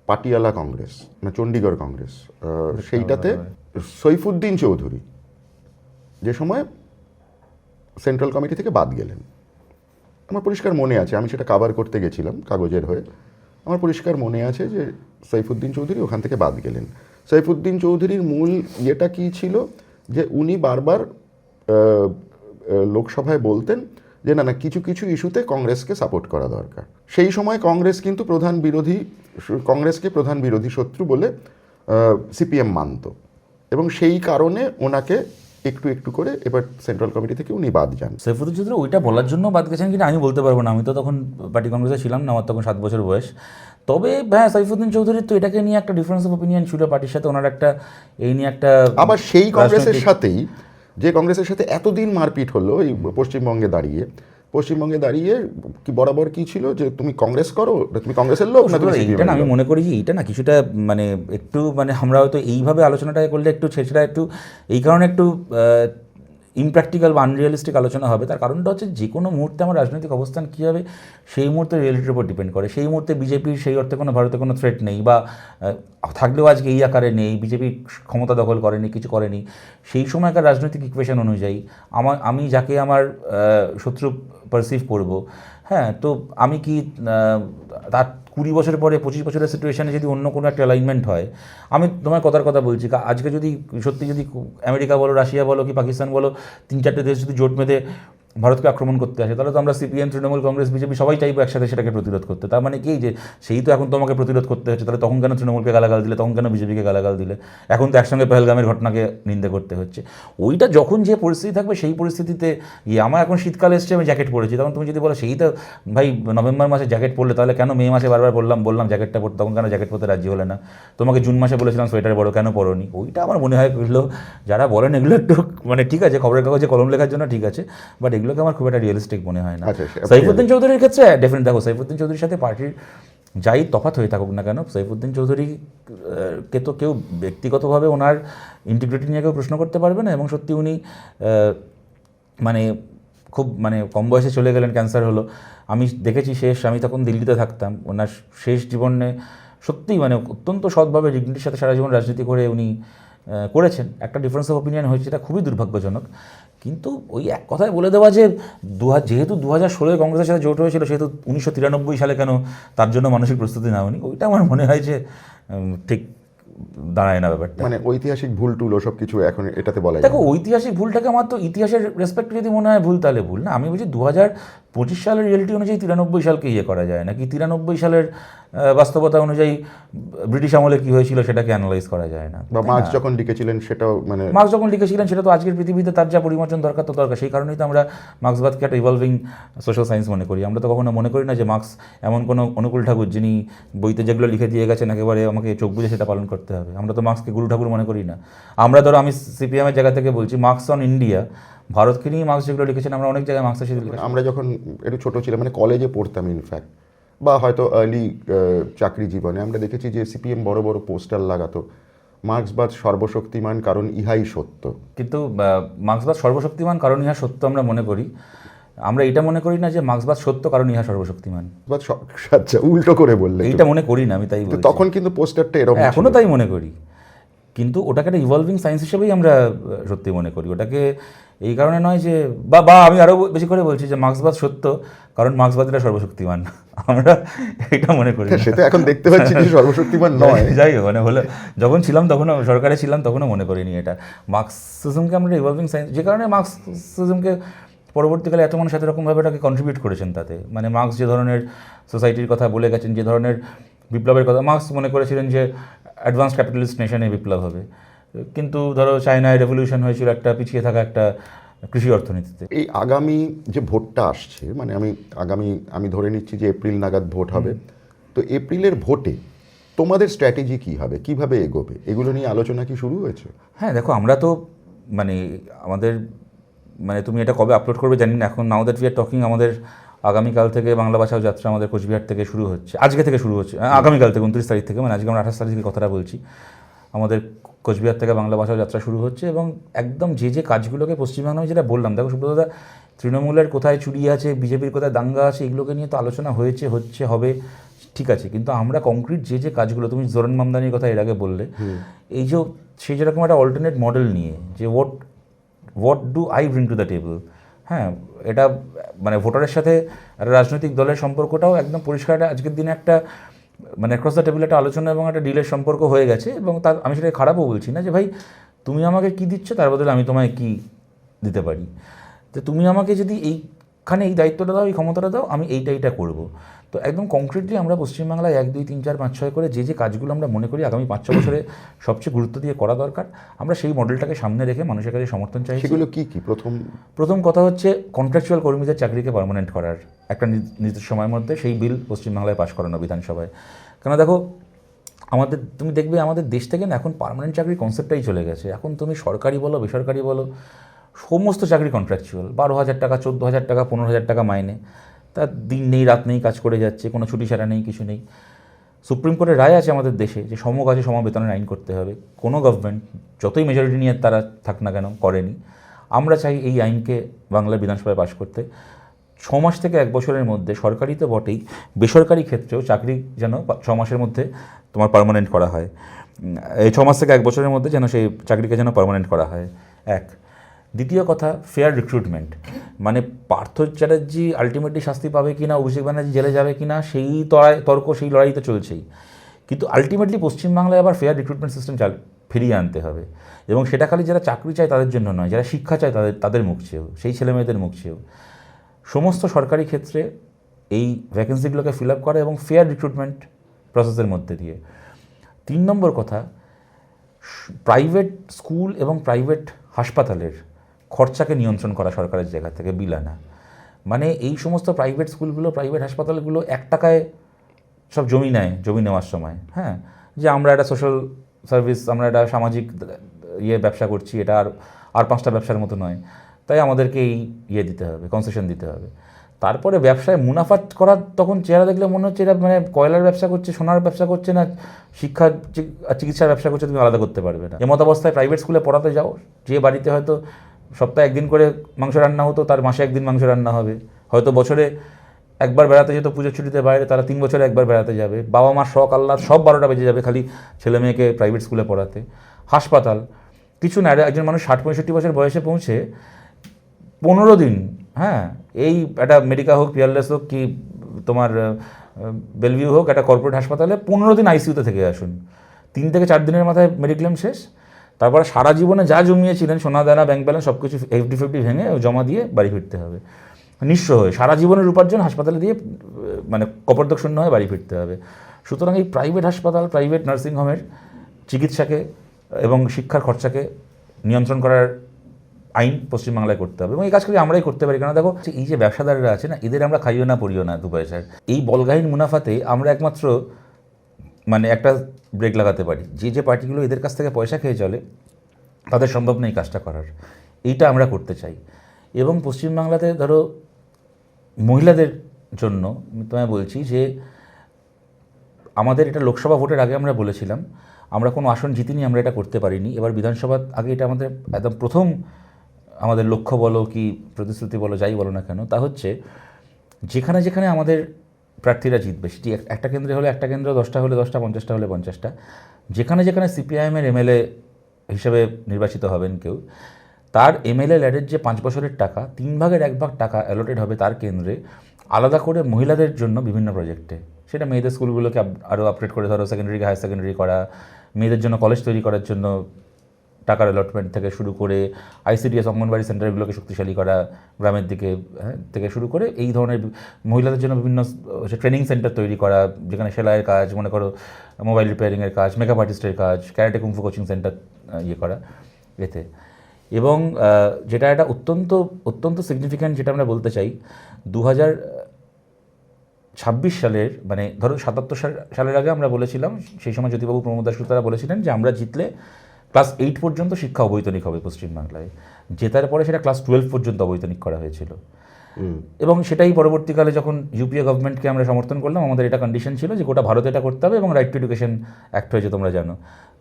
পাটিয়ালা কংগ্রেস না চণ্ডীগড় কংগ্রেস, সেইটাতে সৈফুদ্দিন চৌধুরী যে সময় সেন্ট্রাল কমিটি থেকে বাদ গেলেন, আমার পরিষ্কার মনে আছে, আমি সেটা কাভার করতে গেছিলাম কাগজের হয়ে। আমার পরিষ্কার মনে আছে যে সৈফুদ্দিন চৌধুরী ওখান থেকে বাদ গেলেন। সৈফুদ্দিন চৌধুরীর মূল ইয়েটা কী ছিল, যে উনি বারবার লোকসভায় বলতেন যে না কিছু কিছু ইস্যুতে কংগ্রেসকে সাপোর্ট করা দরকার। সেই সময় কংগ্রেস কিন্তু কংগ্রেসকে প্রধান বিরোধী শত্রু বলে সিপিএম মানত, এবং সেই কারণে ওনাকে একটু একটু করে এবার সেন্ট্রাল কমিটি থেকে উনি বাদ যান। সৈফুদ্দিন চৌধুরী ওইটা বলার জন্য বাদ গেছেন কিনা আমি বলতে পারবো না, আমি তো তখন পার্টি কংগ্রেসে ছিলাম না, আমার তখন 7 বছর বয়স। তবে হ্যাঁ, সৈফুদ্দিন চৌধুরীর তো এটাকে নিয়ে একটা ডিফারেন্স অফ ওপিনিয়ন ছিল পার্টির সাথে, ওনার একটা এই নিয়ে একটা, আবার সেই কংগ্রেসের সাথেই যে কংগ্রেসের সাথে এতদিন মারপিট হলো এই পশ্চিমবঙ্গে দাঁড়িয়ে কি বরাবর কি ছিল যে তুমি কংগ্রেস করো, তুমি কংগ্রেসের লোক না? এইটা না, আমি মনে করি যে এইটা না কিছুটা একটু আমরা হয়তো এইভাবে আলোচনাটা করলে একটু সেটা একটু এই কারণে একটু ইমপ্র্যাকটিক্যাল বা আনরিয়ালিস্টিক আলোচনা হবে। তার কারণটা হচ্ছে, যে কোনো মুহূর্তে আমার রাজনৈতিক অবস্থান কী হবে সেই মুহূর্তে রিয়েলিটির উপর ডিপেন্ড করে। সেই মুহূর্তে বিজেপির সেই অর্থে ভারতে কোনো থ্রেট নেই, বা থাকলেও আজকে এই আকারে নেই, বিজেপি ক্ষমতা দখল করেনি, কিছু করেনি। সেই সময়কার রাজনৈতিক ইকুয়েশন অনুযায়ী আমি যাকে আমার শত্রু পারসিভ করব, হ্যাঁ, তো আমি কি তার 20 বছর পরে 25 বছরের সিচুয়েশানে যদি অন্য কোনো একটা অ্যালাইনমেন্ট হয়, আমি তোমার কথা বলছি, আজকে যদি সত্যি যদি আমেরিকা বলো, রাশিয়া বলো কি পাকিস্তান বলো, 3-4টে দেশ যদি জোট বেঁধে ভারতকে আক্রমণ করতে আসে, তাহলে তো আমরা সিপিএম, তৃণমূল কংগ্রেস, বিজেপি সবাই চাইবো একসাথে সেটাকে প্রতিরোধ করতে। তার মানে কি যে সেই তো এখন তোমাকে প্রতিরোধ করতে হচ্ছে, তাহলে তখন কেন তৃণমূলকে গালাগাল দিলে, তখন কেন বিজেপিকে গালাগাল দিলে, এখন তো একসঙ্গে পেহেলগামের ঘটনাকে নিন্দা করতে হচ্ছে। ওইটা যখন যে পরিস্থিতি থাকবে সেই পরিস্থিতিতে আমার এখন শীতকাল এসছে, আমি জ্যাকেট পরেছি, তখন তুমি যদি বলো সেই তো ভাই নভেম্বর মাসে জ্যাকেট পরলে, তাহলে কেন মে মাসে বারবার বললাম জ্যাকেটটা পরতে, তখন কেন জ্যাকেট পরতে রাজি হলে না? তোমাকে জুন মাসে বলেছিলাম সোয়েটার পরো, কেন পরোনি? ওইটা আমার মনে হয় এগুলো যারা বলেন এগুলো একটু মানে ঠিক আছে খবরের কাগজে কলম লেখার জন্য ঠিক আছে, বাট এগুলোকে আমার খুব একটা রিয়েলিস্টিক মনে হয় না। সাইফুদ্দিন চৌধুরীর ক্ষেত্রে ডেফিনেট, দেখো সাইফুদ্দিন চৌধুরীর সাথে পার্টির যাই তফাৎ হয়ে থাকুক না কেন, সাইফুদ্দিন চৌধুরীকে তো কেউ ব্যক্তিগতভাবে ওনার ইন্টিগ্রিটি নিয়ে কেউ প্রশ্ন করতে পারবে না। এবং সত্যি উনি মানে খুব মানে কম বয়সে চলে গেলেন, ক্যান্সার হলো। আমি দেখেছি আমি তখন দিল্লিতে থাকতাম, ওনার শেষ জীবনে সত্যিই মানে অত্যন্ত সৎভাবে ডিগনিটির সাথে সারা জীবন রাজনীতি করে উনি করেছেন। একটা ডিফারেন্স অফ ওপিনিয়ন হয়েছে, এটা খুবই দুর্ভাগ্যজনক। কিন্তু ওই এক কথায় বলে দেওয়া যে যেহেতু 2016 কংগ্রেসের সাথে জোট হয়েছিল, সেহেতু 1993 সালে কেন তার জন্য মানসিক প্রস্তুতি নেওয়া, ওইটা আমার মনে হয় যে ঠিক দাঁড়ায় না ব্যাপারটা। মানে ঐতিহাসিক ভুল টুল ওসব কিছু এখন এটাতে বলা যায়। দেখো ঐতিহাসিক ভুলটাকে আমার তো ইতিহাসের রেসপেক্ট যদি মনে হয় ভুল, তাহলে ভুল না। আমি বলছি 2025 সালের রিয়েলিটি অনুযায়ী 93 সালকে করা যায় না, কি 93 সালের বাস্তবতা অনুযায়ী ব্রিটিশ আমলে কি হয়েছিল সেটাকে অ্যানালাইজ করা যায় না। বা মার্ক্স যখন লিখেছিলেন সেটাও মানে মার্ক্স যখন লিখেছিলেন সেটা তো আজকের পৃথিবীতে তার যা পরিমার্জন দরকার তো দরকার, সেই কারণেই তো আমরা মার্ক্সবাদকে একটা ইভলভিং সোশ্যাল সায়েন্স মনে করি। আমরা তো কখনো মনে করি না যে মার্ক্স এমন কোনো অনুকূল ঠাকুর যিনি বইতে যেগুলো লিখে দিয়ে গেছেন একেবারে আমাকে চোখ বুঝে সেটা পালন করতে হবে। আমরা তো মার্ক্সকে গুরু ঠাকুর মনে করি না। আমরা ধরো আমি সিপিএমের জায়গা থেকে বলছি, মার্ক্স অন ইন্ডিয়া, ভারতকে নিয়ে মার্ক্স যেগুলো লিখেছেন আমরা অনেক জায়গায় মার্ক্সের সাথে লিখেছি। আমরা যখন একটু ছোটো ছিলাম মানে কলেজে পড়তাম ইনফ্যাক্ট, বা হয়তো আর্লি চাকরি জীবনে আমরা দেখেছি যে সিপিএম বড় বড় পোস্টার লাগাতো, মার্ক্সবাদ সর্বশক্তিমান কারণ ইহাই সত্য। কিন্তু মার্ক্সবাদ সর্বশক্তিমান কারণ ইহা সত্য আমরা মনে করি, আমরা এটা মনে করি না যে মার্ক্সবাদ সত্য কারণ ইহা সর্বশক্তিমান। আচ্ছা, উল্টো করে বললে এইটা মনে করি না আমি, তাই বলছি। তখন কিন্তু পোস্টারটা এরকম এখনো তাই মনে করি, কিন্তু ওটাকে একটা ইভলভিং সায়েন্স হিসেবেই আমরা সত্যি মনে করি। ওটাকে এই কারণে নয় যে বা আমি আরও বেশি করে বলছি যে মার্ক্সবাদ সত্য কারণ মার্ক্সবাদীরা সর্বশক্তিমান, আমরা এটা মনে করি। সেটা এখন দেখতে পাচ্ছি যে সর্বশক্তিমান নয়। যাই হোক, মানে হলো যখন ছিলাম তখনও সরকারে ছিলাম তখনও মনে করিনি এটা। মার্ক্সিজমকে আমরা ইভলভিং সায়েন্স, যে কারণে মার্ক্সিজমকে পরবর্তীকালে এত মানুষ এত রকমভাবে এটাকে কন্ট্রিবিউট করেছেন তাতে। মানে মার্ক্স যে ধরনের সোসাইটির কথা বলে গেছেন, যে ধরনের বিপ্লবের কথা, মার্ক্স মনে করেছিলেন যে অ্যাডভান্স ক্যাপিটালিস্ট নেশনে বিপ্লব হবে, কিন্তু ধরো চায়নায় রেভলিউশন হয়েছিল একটা পিছিয়ে থাকা একটা কৃষি অর্থনীতিতে। এই আগামী যে ভোটটা আসছে, মানে আমি ধরে নিচ্ছি যে এপ্রিল নাগাদ ভোট হবে, তো এপ্রিলের ভোটে তোমাদের স্ট্র্যাটেজি কী হবে, কীভাবে এগোবে, এগুলো নিয়ে আলোচনা কি শুরু হয়েছে? হ্যাঁ দেখো, আমরা তো মানে আমাদের মানে তুমি এটা কবে আপলোড করবে জানি না, এখন now that we are talking আমাদের আগামীকাল থেকে বাংলা বাঁচাও যাত্রা আমাদের কোচবিহার থেকে শুরু হচ্ছে, আজকে থেকে শুরু হচ্ছে, আগামীকাল থেকে 29 তারিখ থেকে, মানে আজকে আমরা 28 তারিখের কথাটা বলছি, আমাদের কোচবিহার থেকে বাংলা ভাষাও যাত্রা শুরু হচ্ছে। এবং একদম যে কাজগুলোকে পশ্চিমবাংলা, আমি যেটা বললাম, দেখো সুব্রতদা, তৃণমূলের কোথায় চুরি আছে, বিজেপির কোথায় দাঙ্গা আছে, এগুলোকে নিয়ে তো আলোচনা হচ্ছে হবে, ঠিক আছে, কিন্তু আমরা কংক্রিট যে কাজগুলো, তুমি জোরান মামদানির কথা এর আগে বললে, এই যে সেই যেরকম একটা অল্টারনেট মডেল নিয়ে যে what do I bring to the table, হ্যাঁ, এটা মানে ভোটারের সাথে রাজনৈতিক দলের সম্পর্কটাও একদম পরিষ্কার আজকের দিনে একটা মানে অ্যাক্রস দ্য টেবিল একটা আলোচনা এবং একটা ডিলের সম্পর্ক হয়ে গেছে। এবং তার আমি সেটাকে খারাপও বলছি না, যে ভাই তুমি আমাকে কী দিচ্ছ তার বদলে আমি তোমায় কী দিতে পারি, তো তুমি আমাকে যদি এইখানে এই দায়িত্বটা দাও, এই ক্ষমতাটা দাও, আমি এইটা করব। তো একদম কংক্রিটলি আমরা পশ্চিমবাংলায় 1, 2, 3, 4, 5, 6 করে যে কাজগুলো আমরা মনে করি আগামী 5-6 বছরে সবচেয়ে গুরুত্ব দিয়ে করা দরকার, আমরা সেই মডেলটাকে সামনে রেখে মানুষের কাছে সমর্থন চাইছি। সেগুলো কি? প্রথম কথা হচ্ছে কন্ট্রাকচুয়াল কর্মীদের চাকরিকে পার্মানেন্ট করার একটা নির্দিষ্ট সময়ের মধ্যে সেই বিল পশ্চিমবাংলায় পাশ করানো বিধানসভায়। কেন দেখো, তুমি দেখবে আমাদের দেশ থেকে না এখন পার্মানেন্ট চাকরির কনসেপ্টটাই চলে গেছে। এখন তুমি সরকারি বলো বেসরকারি বলো, সমস্ত চাকরি কন্ট্রাকচুয়াল, 12,000 টাকা, 14,000 টাকা, 15,000 টাকা মাইনে, তার দিন নেই রাত নেই কাজ করে যাচ্ছে, কোনো ছুটি ছাড়া নেই, কিছু নেই। সুপ্রিম কোর্টের রায় আছে আমাদের দেশে যে সম কাজে সম বেতনের আইন করতে হবে, কোনো গভর্নমেন্ট যতই মেজরিটি নিয়ে তারা থাক না কেন করেনি। আমরা চাই এই আইনকে বাংলার বিধানসভায় পাশ করতে। 6 মাস থেকে 1 বছরের মধ্যে, সরকারি তো বটেই, বেসরকারি ক্ষেত্রেও চাকরি যেন 6 মাসের মধ্যে তোমার পার্মানেন্ট করা হয়। এই 6 মাস থেকে 1 বছরের মধ্যে যেন সেই চাকরিকে যেন পার্মানেন্ট করা হয়, এক। দ্বিতীয় কথা, ফেয়ার রিক্রুটমেন্ট, মানে পার্থ চ্যাটার্জি আলটিমেটলি শাস্তি পাবে কি না, অভিষেক ব্যানার্জি জেলে যাবে কি না, সেই তর্ক, সেই লড়াই তো চলছেই, কিন্তু আলটিমেটলি পশ্চিমবাংলায় আবার ফেয়ার রিক্রুটমেন্ট সিস্টেম ফিরিয়ে আনতে হবে। এবং সেটা খালি যারা চাকরি চায় তাদের জন্য নয়, যারা শিক্ষা চায় তাদের মুখ চেয়েও, সেই ছেলেমেয়েদের মুখ চেয়েও। সমস্ত সরকারি ক্ষেত্রে এই ভ্যাকেন্সিগুলোকে ফিল আপ করা এবং ফেয়ার রিক্রুটমেন্ট প্রসেসের মধ্যে দিয়ে। 3 নম্বর কথা, প্রাইভেট স্কুল এবং প্রাইভেট হাসপাতালের খরচাকে নিয়ন্ত্রণ করা সরকারের জায়গা থেকে, বিল আনা। মানে এই সমস্ত প্রাইভেট স্কুলগুলো, প্রাইভেট হাসপাতালগুলো 1 টাকায় সব জমি নেয়, জমি নেওয়ার সময়, হ্যাঁ, যে আমরা একটা সোশ্যাল সার্ভিস, আমরা একটা সামাজিক ব্যবসা করছি, এটা আর 5টা ব্যবসার মতো নয়, তাই আমাদেরকে এই দিতে হবে, কনসেশন দিতে হবে। তারপরে ব্যবসায় মুনাফা করার তখন চেহারা দেখলে মনে হচ্ছে এরা মানে কয়লার ব্যবসা করছে, সোনার ব্যবসা করছে, না শিক্ষা চিকিৎসার ব্যবসা করছে, তুমি আলাদা করতে পারবে না। এমত অবস্থায় প্রাইভেট স্কুলে পড়াতে যাও, যে বাড়িতে হয়তো সপ্তাহে 1 দিন করে মাংস রান্না হতো, তার মাসে 1 দিন মাংস রান্না হবে। হয়তো বছরে একবার বেড়াতে যেত পুজোর ছুটিতে বাইরে, তারা 3 বছরে একবার বেড়াতে যাবে। বাবা মার শখ আহ্লাদ সব 12টা বেজে যাবে খালি ছেলে মেয়েকে প্রাইভেট স্কুলে পড়াতে। হাসপাতাল কিছু না, একজন মানুষ 60-65 বছর বয়সে পৌঁছে 15 দিন, হ্যাঁ, এই একটা মেডিকা হোক, পিয়ারলেস হোক, কি তোমার বেলভিউ হোক, একটা কর্পোরেট হাসপাতালে 15 দিন আইসিইউতে থেকে আসুন। 3 থেকে 4 দিনের মাথায় মেডিক্লেম শেষ। তারপরে সারা জীবনে যা জমিয়েছিলেন, সোনা দানা, ব্যাংক ব্যালেন্স সব কিছু এফডি ভেঙে জমা দিয়ে বাড়ি ফিরতে হবে নিঃস্ব হয়ে। সারা জীবনের উপার্জন হাসপাতালে দিয়ে মানে কপর্দক শূন্য হয়ে বাড়ি ফিরতে হবে। সুতরাং এই প্রাইভেট হাসপাতাল, প্রাইভেট নার্সিংহোমের চিকিৎসাকে এবং শিক্ষার খরচাকে নিয়ন্ত্রণ করার আইন পশ্চিমবাংলায় করতে হবে, এবং এই কাজগুলি আমরাই করতে পারি। কারণ দেখো, এই যে ব্যবসাদাররা আছে না, এদের আমরা খাইও না পড়িও না 2 পয়সার। এই বলগাহীন মুনাফাতে আমরা একমাত্র মানে একটা ব্রেক লাগাতে পারি। যে পার্টিগুলো এদের কাছ থেকে পয়সা খেয়ে চলে, তাদের সম্ভব নেই কাজটা করার। এইটা আমরা করতে চাই। এবং পশ্চিমবাংলাতে ধরো মহিলাদের জন্য তোমায় বলছি যে আমাদের এটা লোকসভা ভোটের আগে আমরা বলেছিলাম, আমরা কোনো আসন জিতিনি, আমরা এটা করতে পারিনি। এবার বিধানসভার আগে এটা আমাদের একদম প্রথম আমাদের লক্ষ্য বলো কি প্রতিশ্রুতি বলো, যাই বলো না কেন, তা হচ্ছে যেখানে যেখানে আমাদের প্রার্থীরা জিতবে, সেটি একটা কেন্দ্রে হলে একটা কেন্দ্র, 10টা হলে 10টা, 50টা হলে 50টা, যেখানে যেখানে সিপিআইএমের এমএলএ হিসেবে নির্বাচিত হবেন কেউ, তার এমএলএ ল্যাডের যে 5 বছরের টাকা, 3 ভাগের 1 ভাগ টাকা অ্যালোটেড হবে তার কেন্দ্রে আলাদা করে মহিলাদের জন্য বিভিন্ন প্রজেক্টে। সেটা মেয়েদের স্কুলগুলোকে আরও আপগ্রেড করে, ধরো সেকেন্ডারি হায়ার সেকেন্ডারি করা, মেয়েদের জন্য কলেজ তৈরি করার জন্য টাকার অ্যালটমেন্ট থেকে শুরু করে, আইসিডিএস অঙ্গনবাড়ি সেন্টারগুলোকে শক্তিশালী করা গ্রামের দিকে থেকে শুরু করে, এই ধরনের মহিলাদের জন্য বিভিন্ন ট্রেনিং সেন্টার তৈরি করা, যেখানে সেলাইয়ের কাজ, মনে করো মোবাইল রিপেয়ারিংয়ের কাজ, মেকআপ আর্টিস্টের কাজ, ক্যারাটে কুংফু কোচিং সেন্টার করা এতে। এবং যেটা একটা অত্যন্ত সিগনিফিক্যান্ট, যেটা আমরা বলতে চাই, 2026 সালের মানে ধরো 77 সালের আগে আমরা বলেছিলাম, সেই সময় জ্যোতিবাবু প্রমোদ দাশগুপ্ত তারা বলেছিলেন যে আমরা জিতলে ক্লাস 8 পর্যন্ত শিক্ষা অবৈতনিক হবে পশ্চিমবাংলায়। জেতার পরে সেটা ক্লাস 12 পর্যন্ত অবৈতনিক করা হয়েছিল। এবং সেটাই পরবর্তীকালে যখন ইউপিএ গভর্নমেন্টকে আমরা সমর্থন করলাম, আমাদের এটা কন্ডিশন ছিল যে গোটা ভারতে এটা করতে হবে, এবং রাইট টু এডুকেশন অ্যাক্ট হয়েছে, তোমরা জানো,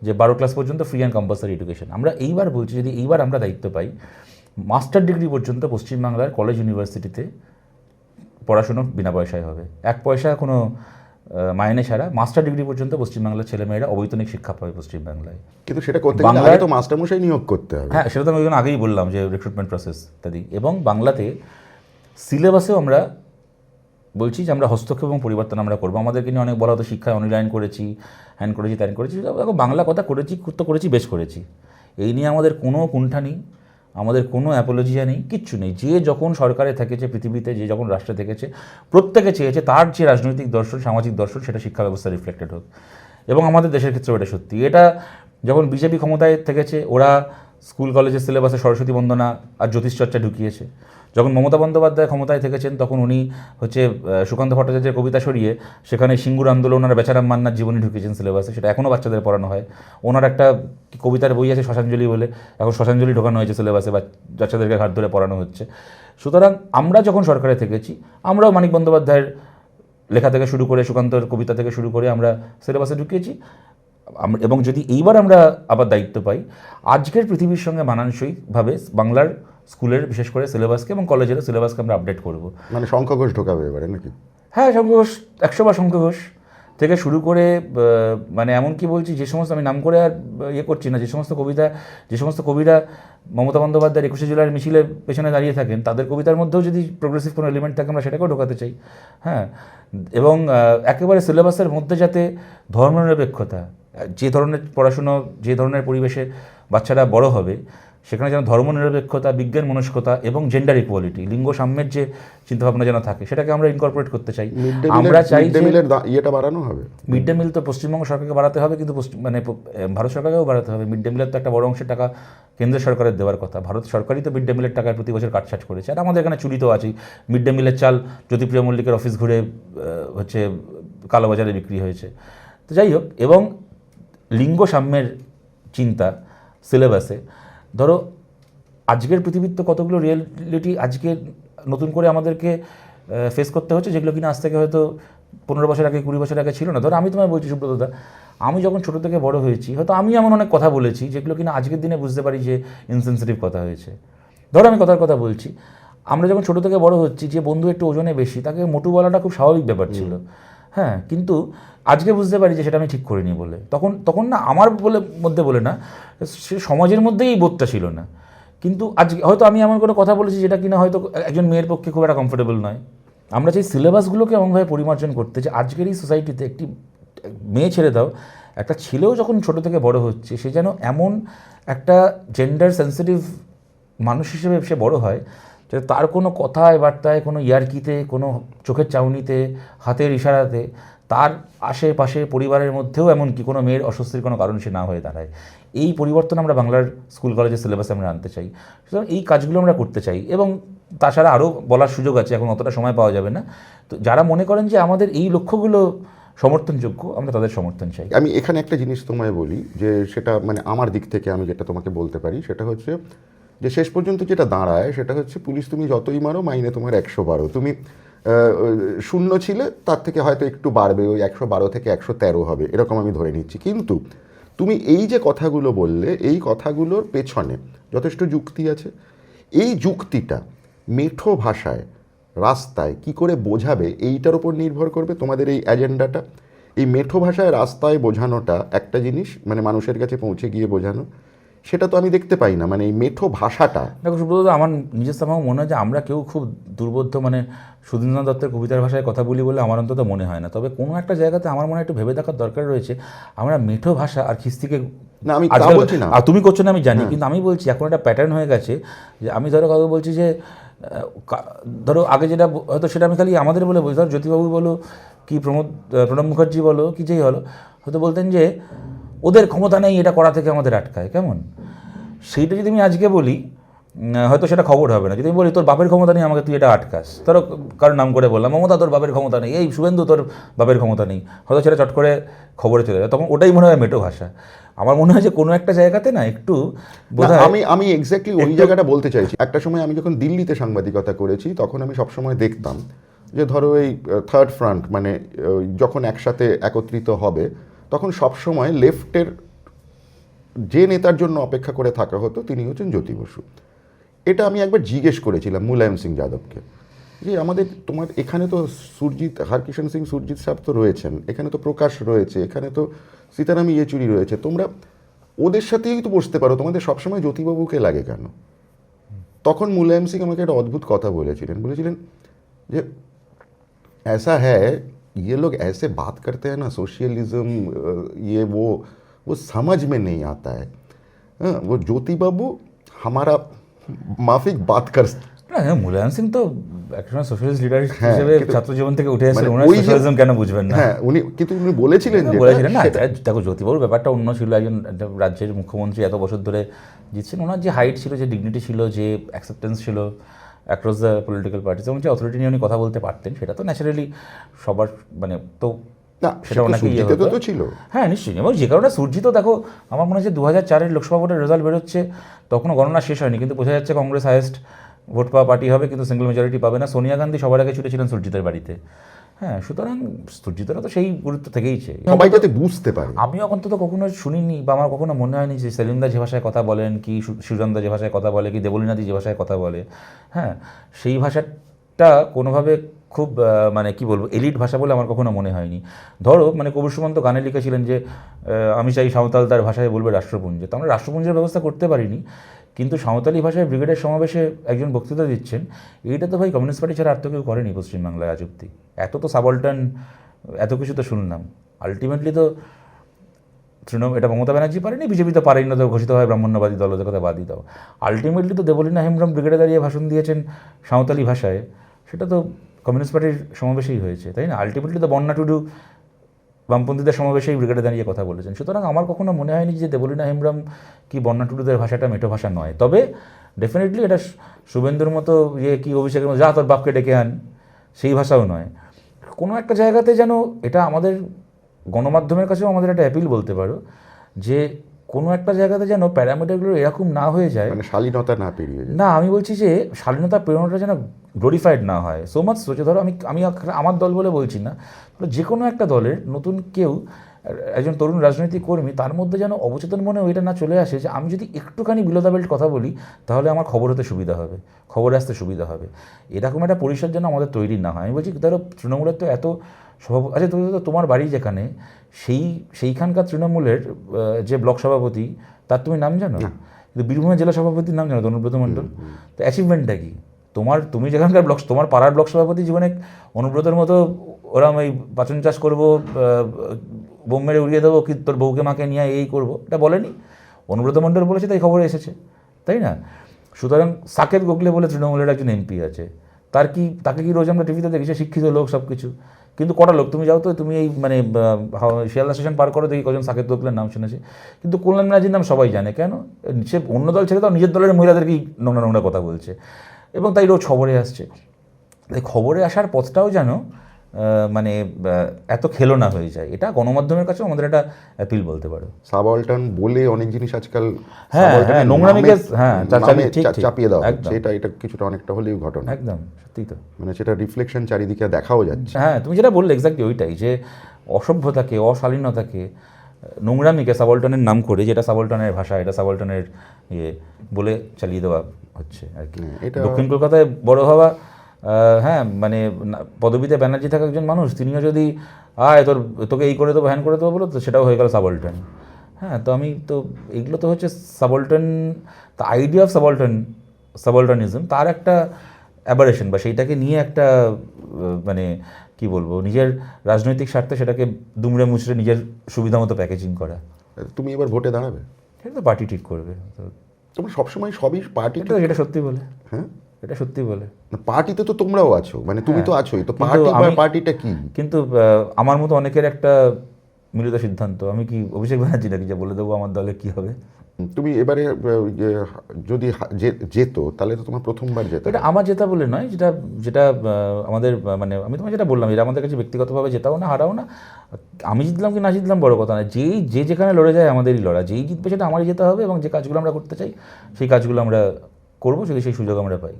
যে 12 ক্লাস পর্যন্ত ফ্রি অ্যান্ড কম্পালসারি এডুকেশন। আমরা এইবার বলছি, যদি এইবার আমরা দায়িত্ব পাই, মাস্টার ডিগ্রি পর্যন্ত পশ্চিমবাংলার কলেজ ইউনিভার্সিটিতে পড়াশুনো বিনা পয়সায় হবে, 1 পয়সা কোনো মাইনে ছাড়া। মাস্টার ডিগ্রি পর্যন্ত পশ্চিমবাংলার ছেলেমেয়েরা অবৈতনিক শিক্ষা পাবে পশ্চিমবাংলায়। কিন্তু সেটা করতে গেলে আগে তো মাস্টারমশাই নিয়োগ করতে হবে। হ্যাঁ, সেটা তো আমি আগেই বললাম যে রিক্রুটমেন্ট প্রসেস ইত্যাদি। এবং বাংলাতে সিলেবাসেও আমরা বলছি যে আমরা হস্তক্ষেপ এবং পরিবর্তন আমরা করবো। আমাদেরকে নিয়ে অনেক বলা হতো শিক্ষায় অনলাইন করেছি, হ্যান করেছি, ত্যান করেছি। দেখো, বাংলা কথা করেছি, বেশ করেছি। এই নিয়ে আমাদের কোনো কুণ্ঠা নেই, আমাদের কোনো অ্যাপোলজিয়া নেই, কিচ্ছু নেই। যে যখন সরকারে থেকেছে, পৃথিবীতে যে যখন রাষ্ট্রে থেকেছে, প্রত্যেকে চেয়েছে তার যে রাজনৈতিক দর্শন, সামাজিক দর্শন, সেটা শিক্ষা ব্যবস্থা রিফ্লেক্টেড হোক। এবং আমাদের দেশের ক্ষেত্রেও এটা সত্যি। এটা যখন বিজেপি ক্ষমতায় থেকেছে, ওরা স্কুল কলেজের সিলেবাসে সরস্বতী বন্দনা আর জ্যোতিষচর্চা ঢুকিয়েছে। যখন মমতা বন্দ্যোপাধ্যায় ক্ষমতায় থেকেছেন, তখন উনি সুকান্ত ভট্টাচার্যের কবিতা সরিয়ে সেখানে সিঙ্গুর আন্দোলন আর বেচারাম মান্নার জীবনী ঢুকিয়েছেন সিলেবাসে। সেটা এখনও বাচ্চাদের পড়ানো হয়। ওনার একটা কবিতার বই আছে শ্মশাঞ্জলি বলে, এখন শ্মশাঞ্জলি ঢোকানো হয়েছে সিলেবাসে, বাচ্চাদেরকে হাত ধরে পড়ানো হচ্ছে। সুতরাং আমরা যখন সরকারে থেকেছি, আমরাও মানিক বন্দ্যোপাধ্যায়ের লেখা থেকে শুরু করে, সুকান্তর কবিতা থেকে শুরু করে আমরা সিলেবাসে ঢুকিয়েছি। এবং যদি এইবার আমরা আবার দায়িত্ব পাই, আজকের পৃথিবীর সঙ্গে মানানসইভাবে বাংলার স্কুলের বিশেষ করে সিলেবাসকে এবং কলেজের সিলেবাসকে আমরা আপডেট করব। মানে শঙ্খ ঘোষ ঢোকাবে এবারে নাকি? হ্যাঁ, শঙ্খ ঘোষ, 100 বার শঙ্খ ঘোষ থেকে শুরু করে, মানে এমনকি বলছি, যে সমস্ত, আমি নাম করে আর করছি না, যে সমস্ত কবিরা মমতা বন্দ্যোপাধ্যায়ের 21শে জুলাইয়ের মিছিলের পেছনে দাঁড়িয়ে থাকেন, তাদের কবিতার মধ্যেও যদি প্রোগ্রেসিভ কোনো এলিমেন্ট থাকে, আমরা সেটাকেও ঢোকাতে চাই। হ্যাঁ, এবং একেবারে সিলেবাসের মধ্যে যাতে ধর্মনিরপেক্ষতা, যে ধরনের পড়াশুনো, যে ধরনের পরিবেশে বাচ্চারা বড় হবে, সেখানে যেন ধর্মনিরপেক্ষতা, বিজ্ঞান মনস্কতা এবং জেন্ডার ইকুয়ালিটি, লিঙ্গ সাম্যের যে চিন্তাভাবনা যেন থাকে, সেটাকে আমরা ইনকর্পোরেট করতে চাই। আমরা চাই মিড ডে মিলের ইয়েটা বাড়ানো হবে। মিড ডে মিল তো পশ্চিমবঙ্গ সরকারকে বাড়াতে হবে, কিন্তু ভারত সরকারকেও বাড়াতে হবে। মিড ডে মিলের তো একটা বড় অংশের টাকা কেন্দ্র সরকারের দেওয়ার কথা। ভারত সরকারই তো মিড ডে মিলের টাকায় প্রতি বছর কাটছাট করেছে। আর আমাদের এখানে চুরি তো আছেই। মিড ডে মিলের চাল জ্যোতিপ্রিয় মল্লিকের অফিস ঘুরে হচ্ছে কালোবাজারে বিক্রি হয়েছে। তো যাই হোক, এবং লিঙ্গ সাম্যের চিন্তা সিলেবাসে, ধরো আজকের পৃথিবীর তো কতগুলো রিয়েলিটি আজকে নতুন করে আমাদেরকে ফেস করতে হচ্ছে, যেগুলো কিনা আজ থেকে হয়তো 15 বছর আগে, 20 বছর আগে ছিল না। ধরো আমি তোমায় বলছি সুব্রতদা, আমি যখন ছোটো থেকে বড় হয়েছি, হয়তো আমি এমন অনেক কথা বলেছি যেগুলো কিনা আজকের দিনে বুঝতে পারি যে ইনসেনসিটিভ কথা হয়েছে। ধরো আমি কথার কথা বলছি, আমরা যখন ছোটো থেকে বড় হচ্ছি, যে বন্ধু একটু ওজনে বেশি তাকে মোটু বলাটা খুব স্বাভাবিক ব্যাপার ছিল। হ্যাঁ, কিন্তু আজকে বুঝতে পারি যে সেটা আমি ঠিক করিনি বলে। তখন না আমার মধ্যে বলে না, সে সমাজের মধ্যেই এই বোধটা ছিল না। কিন্তু আজকে হয়তো আমি এমন কোনো কথা বলেছি যেটা কিনা হয়তো একজন মেয়ের পক্ষে খুব একটা কমফোর্টেবল নয়। আমরা চাই সিলেবাসগুলোকে এমনভাবে পরিমার্জন করতে, যে আজকের এই সোসাইটিতে একটি মেয়ে ছেড়ে দাও, একটা ছেলেও যখন ছোটো থেকে বড় হচ্ছে, সে যেন এমন একটা জেন্ডার সেন্সিটিভ মানুষ হিসেবে সে বড় হয়, যে তার কোনো কথায় বার্তায়, কোনো ইয়ার্কিতে, কোনো চোখের চাউনিতে, হাতের ইশারাতে তার আশেপাশে পরিবারের মধ্যেও এমনকি কোনো মেয়ের অস্বস্তির কোনো কারণ সে না হয়ে দাঁড়ায়। এই পরিবর্তন আমরা বাংলার স্কুল কলেজের সিলেবাসে আমরা আনতে চাই। সুতরাং এই কাজগুলো আমরা করতে চাই, এবং তাছাড়া আরও বলার সুযোগ আছে, এখন অতটা সময় পাওয়া যাবে না। তো যারা মনে করেন যে আমাদের এই লক্ষ্যগুলো সমর্থনযোগ্য, আমরা তাদের সমর্থন চাই। আমি এখানে একটা জিনিস তোমায় বলি, যে সেটা মানে আমার দিক থেকে আমি যেটা তোমাকে বলতে পারি, সেটা হচ্ছে যে শেষ পর্যন্ত যেটা দাঁড়ায় সেটা হচ্ছে, পুলিশ তুমি যতই মারো মাইনে তোমার 112, তুমি 0 ছিলে, তার থেকে হয়তো একটু বাড়বে, ওই 112 থেকে 113 হবে, এরকম আমি ধরে নিচ্ছি। কিন্তু তুমি এই যে কথাগুলো বললে, এই কথাগুলোর পেছনে যথেষ্ট যুক্তি আছে। এই যুক্তিটা মেঠো ভাষায় রাস্তায় কি করে বোঝাবে, এইটার উপর নির্ভর করবে তোমাদের এই এজেন্ডাটা। এই মেঠো ভাষায় রাস্তায় বোঝানোটা একটা জিনিস, মানে মানুষের কাছে পৌঁছে গিয়ে বোঝানো, সেটা তো আমি দেখতে পাই না। মানে এই মেঠো ভাষাটা, দেখো সুব্রত, আমার নিজস্ব আমার মনে হয় যে আমরা কেউ খুব দুর্বোধ্য, মানে সুধীন্দ্রনাথ দত্তের কবিতার ভাষায় কথা বলি বলে আমার অন্তত মনে হয় না। তবে কোনো একটা জায়গাতে আমার মনে হয় একটু ভেবে দেখার দরকার রয়েছে, আমরা মেঠো ভাষা আর খিস্তিকে না আমি তা বলছি না, আর তুমি করছো না আমি জানি, কিন্তু আমি বলছি এখন একটা প্যাটার্ন হয়ে গেছে, যে আমি ধরো কাউকে বলছি যে ধরো আগে যেটা হয়তো সেটা আমি খালি আমাদের বলে বলছি, ধরো জ্যোতিবাবু বলো কি প্রণব মুখার্জি বলো কি যেই হলো, হয়তো বলতেন যে ওদের ক্ষমতা নেই এটা করা থেকে আমাদের আটকায়। কেমন সেইটা যদি আমি আজকে বলি, হয়তো সেটা খবর হবে না। যদি আমি বলি তোর বাপের ক্ষমতা নেই, আমাকে তুই এটা আটকাস, ধরো কারোর নাম করে বললাম, মমতা তোর বাপের ক্ষমতা নেই, এই শুভেন্দু তোর বাপের ক্ষমতা নেই, হয়তো সেটা চট করে খবরে চলে যায়। তখন ওটাই মনে হয় মেটো ভাষা। আমার মনে হয় যে কোনো একটা জায়গাতে না একটু আমি এক্স্যাক্টলি ওই জায়গাটা বলতে চাইছি। একটা সময় আমি যখন দিল্লিতে সাংবাদিকতা করেছি, তখন আমি সবসময় দেখতাম যে ধরো এই থার্ড ফ্রন্ট, মানে যখন একসাথে একত্রিত হবে, তখন সবসময় লেফটের যে নেতার জন্য অপেক্ষা করে থাকা হতো, তিনি হচ্ছেন জ্যোতি বসু। এটা আমি একবার জিজ্ঞেস করেছিলাম মুলায়ম সিং যাদবকে, যে তোমার এখানে তো হরকিষণ সিং সুরজিৎ সাহেব তো রয়েছেন, এখানে তো প্রকাশ রয়েছে, এখানে তো সীতারাম ইয়েচুরি রয়েছে, তোমরা ওদের সাথেই তো বসতে পারো, তোমাদের সবসময় জ্যোতিবাবুকে লাগে কেন? তখন মুলায়ম সিং আমাকে একটা অদ্ভুত কথা বলেছিলেন যে ऐसा है, ये लोग ऐसे बात करते हैं ना, सोशलिज्म ये वो समझ में नहीं आता है, वो ज्योति बाबू हमारा माफिक बात कर। হ্যাঁ, মুলায়ম সিং তো একটা সোশ্যালিস্ট লিডার হিসেবে ছাত্র জীবন থেকে উঠে এসেছেন, ওনার সোশ্যালিজম কেন বুঝবেন না? হ্যাঁ, উনি বলেছিলেন না, দেখো জ্যোতিবাবুর ব্যাপারটা অন্য ছিল। একজন রাজ্যের মুখ্যমন্ত্রী এত বছর ধরে জিতছেন, ওনার যে হাইট ছিল, যে ডিগনিটি ছিল, যে অ্যাকসেপ্টেন্স ছিল অ্যাক্রস দ্য পলিটিক্যাল পার্টিস, এবং যে অথরিটি নিয়ে উনি কথা বলতে পারতেন, সেটা তো ন্যাচারালি সবার মানে তো সেটা অনেকেই ছিল। হ্যাঁ নিশ্চয়ই। এবং যে কারণে সুরজিৎ, দেখো আমার মনে হচ্ছে 2004-এর লোকসভা ভোটের রেজাল্ট বেরোচ্ছে, তখনও গণনা শেষ হয়নি, কিন্তু বোঝা যাচ্ছে কংগ্রেস হাইয়েস্ট ভোট পাওয়া পার্টি হবে, কিন্তু সিঙ্গল মেজরিটি পাবে না। সোনিয়া গান্ধী সবার আগে ছুটেছিলেন সুরজিতের বাড়িতে। হ্যাঁ, সুতরাং সুরজিতেরও তো সেই গুরুত্ব থেকেইছে, সবাই যাতে বুঝতে পারে। আমিও অন্তত কখনো শুনিনি, বা আমার কখনো মনে হয়নি যে সেলিমদা যে ভাষায় কথা বলেন, কি সুজনদা যে ভাষায় কথা বলে, কি দেবলীনাদি যে ভাষায় কথা বলে, হ্যাঁ সেই ভাষাটা কোনোভাবে খুব মানে কি বলবো এলিট ভাষা বলে আমার কখনো মনে হয়নি। ধরো মানে কবির সুমন্ত গানে লিখেছিলেন যে আমি চাই সাঁওতাল তার ভাষায় বলবে রাষ্ট্রপুঞ্জে, তো আমরা রাষ্ট্রপুঞ্জের ব্যবস্থা করতে পারিনি, কিন্তু সাঁওতালি ভাষায় ব্রিগেডের সমাবেশে একজন বক্তৃতা দিচ্ছেন, এইটা তো ভাই কমিউনিস্ট পার্টি ছাড়া আর তো কেউ করেনি পশ্চিমবাংলায় আজ অব্দি। এত তো সাবল্টান, এত কিছু তো শুনলাম, আলটিমেটলি তো এটা মমতা ব্যানার্জি পারেনি, বিজেপি তো পারেনি না, তো ঘোষিত হয় ব্রাহ্মণ্যবাদী দল, ওদের কথা বাদই দাও। আলটিমেটলি তো দেবলীনা হেমব্রম ব্রিগেডে দাঁড়িয়ে ভাষণ দিয়েছেন সাঁওতালি ভাষায়, সেটা তো কমিউনিস্ট পার্টির সমাবেশেই হয়েছে, তাই না? আলটিমেটলি তো বন্যা টুডু বামপন্থীদের সমাবেশেই ব্রিগেডে দাঁড়িয়ে কথা বলেছেন। সুতরাং আমার কখনো মনে হয়নি যে দেবলীনা হেমব্রম কি বন্যা টুডুদের ভাষাটা মেটো ভাষা নয়। তবে ডেফিনেটলি এটা শুভেন্দুর মতো কি অভিষেকের মতো যা তোর বাপকে ডেকে আন, সেই ভাষাও নয়। কোনো একটা জায়গাতে যেন এটা আমাদের গণমাধ্যমের কাছেও আমাদের একটা অ্যাপিল বলতে পারো, যে কোনো একটা জায়গাতে যেন প্যারামিটারগুলো এরকম না হয়ে যায়, মানে শালীনতা না পেরিয়ে যায়। না, আমি বলছি যে স্বাধীনতা প্রেরণাটা যেন গ্লোরিফাইড না হয় সো মাচ। সোচে ধরো আমি আমার দল বলে বলছি না, যে কোনো একটা দলের নতুন কেউ, একজন তরুণ রাজনৈতিক কর্মী, তার মধ্যে যেন অবচেতন মনে ওইটা না চলে আসে যে আমি যদি একটুখানি বিলো দ্য বেল্ট কথা বলি তাহলে আমার খবর হতে সুবিধা হবে, খবরে আসতে সুবিধা হবে। এরকম একটা পরিসর যেন আমাদের তৈরি না হয়। আমি বলছি ধরো তৃণমূলের তো এত আচ্ছা, তুমি তো তোমার বাড়ি যেখানে, সেইখানকার তৃণমূলের যে ব্লক সভাপতি, তার তুমি নাম জানো? কিন্তু বীরভূমের জেলা সভাপতির নাম জানো? অনুব্রত মণ্ডল। তো অ্যাচিভমেন্টটা কি তুমি যেখানকার ব্লক, তোমার পাড়ার ব্লক সভাপতি জীবনে অনুব্রতের মতো ওরা ওই পাচন চাষ করবো, বোম মেরে উড়িয়ে দেবো, কি তোর বউকে মাকে নিয়ে এই করবো, এটা বলেনি। অনুব্রত মণ্ডল বলেছে, তাই খবরে এসেছে, তাই না? সুতরাং সাকেত গোখলে বলে তৃণমূলের একজন এমপি আছে, তাকে কি রোজ আমরা টিভিতে দেখি, শিক্ষিত লোক সব কিছু, কিন্তু কটা লোক তুমি যাও তো, তুমি এই মানে শিয়ালদা স্টেশন পার করে দেখি কজন সাকেত গোখলের নাম শুনেছে, কিন্তু কল্যাণ ব্যানার্জির নাম সবাই জানে। কেন? সে অন্য দল ছেড়ে তাও নিজের দলের মহিলাদেরকেই নোংরা নোংরা কথা বলছে, এবং তাই রোজ খবরে আসছে। তাই খবরে আসার পথটাও যেন মানে এত খেলোনা হয়ে যায়, এটা গণমাধ্যমের কাছেও আমাদের একটা অ্যাপিল বলতে পারো। সাবঅল্টার্ন বলে অনেক জিনিস আজকাল নোংরামিকে চাপিয়ে দেওয়া হচ্ছে, এটা কিছুটা অনেকটা হলেও ঘটনা। একদম সত্যি তো, মানে সেটা রিফ্লেকশন চারিদিকে দেখাও যাচ্ছে। হ্যাঁ, তুমি যেটা বললে এক্স্যাক্টলি ওইটাই, যে অসভ্যতাকে, অশালীনতাকে, নোংরামিকে সাবঅল্টার্নের নাম করে, যেটা সাবঅল্টার্নের ভাষা, এটা সাবঅল্টার্নের বলে চালিয়ে দেওয়া হচ্ছে আর কি। দক্ষিণ কলকাতায় বড় হওয়া, হ্যাঁ, মানে পদবীতে ব্যানার্জি থাকা একজন মানুষ, তিনিও যদি তোকে এই করে দেবো, হ্যান করে দেবো বলো, তো সেটাও হয়ে গেল সাবঅল্টার্ন। হ্যাঁ, তো এইগুলো তো হচ্ছে সাবঅল্টার্ন, দ্য আইডিয়া অফ সাবঅল্টার্নিজম, তার একটা অ্যাবারেশন, বা সেইটাকে নিয়ে একটা মানে কি বলবো, নিজের রাজনৈতিক স্বার্থে সেটাকে দুমড়ে মুচড়ে নিজের সুবিধা মতো প্যাকেজিং করা। তুমি এবার ভোটে দাঁড়াবে? সেটা তো পার্টি ঠিক করবে। তোমরা সবসময় সবই পার্টি, এটা সত্যি বলে, হ্যাঁ এটা সত্যি বলে। পার্টিতে তো তোমরাও আছো, মানে তুমি তো আছোই, তো পার্টিটা কি? কিন্তু আমার মতো অনেকের একটা মিলিত সিদ্ধান্ত। আমি কি অভিষেক ব্যানার্জি নাকি যে বলে দেবো আমার দলে কি হবে? তুমি এবারে যদি যেত তাহলে তো তোমার প্রথমবার যেত। এটা আমার জেতা বলে নয়, যেটা আমাদের মানে আমি তোমার যেটা বললাম, এটা আমাদের কাছে ব্যক্তিগতভাবে জেতাও না, হারাও না। আমি জিতলাম কি না জিতলাম বড় কথা না, যেখানে লড়ে যায় আমাদেরই লড়া, যেই জিতবে সেটা আমারই যেতে হবে, এবং যে কাজগুলো আমরা করতে চাই সেই কাজগুলো আমরা করবো, যদি সেই সুযোগ আমরা পাই।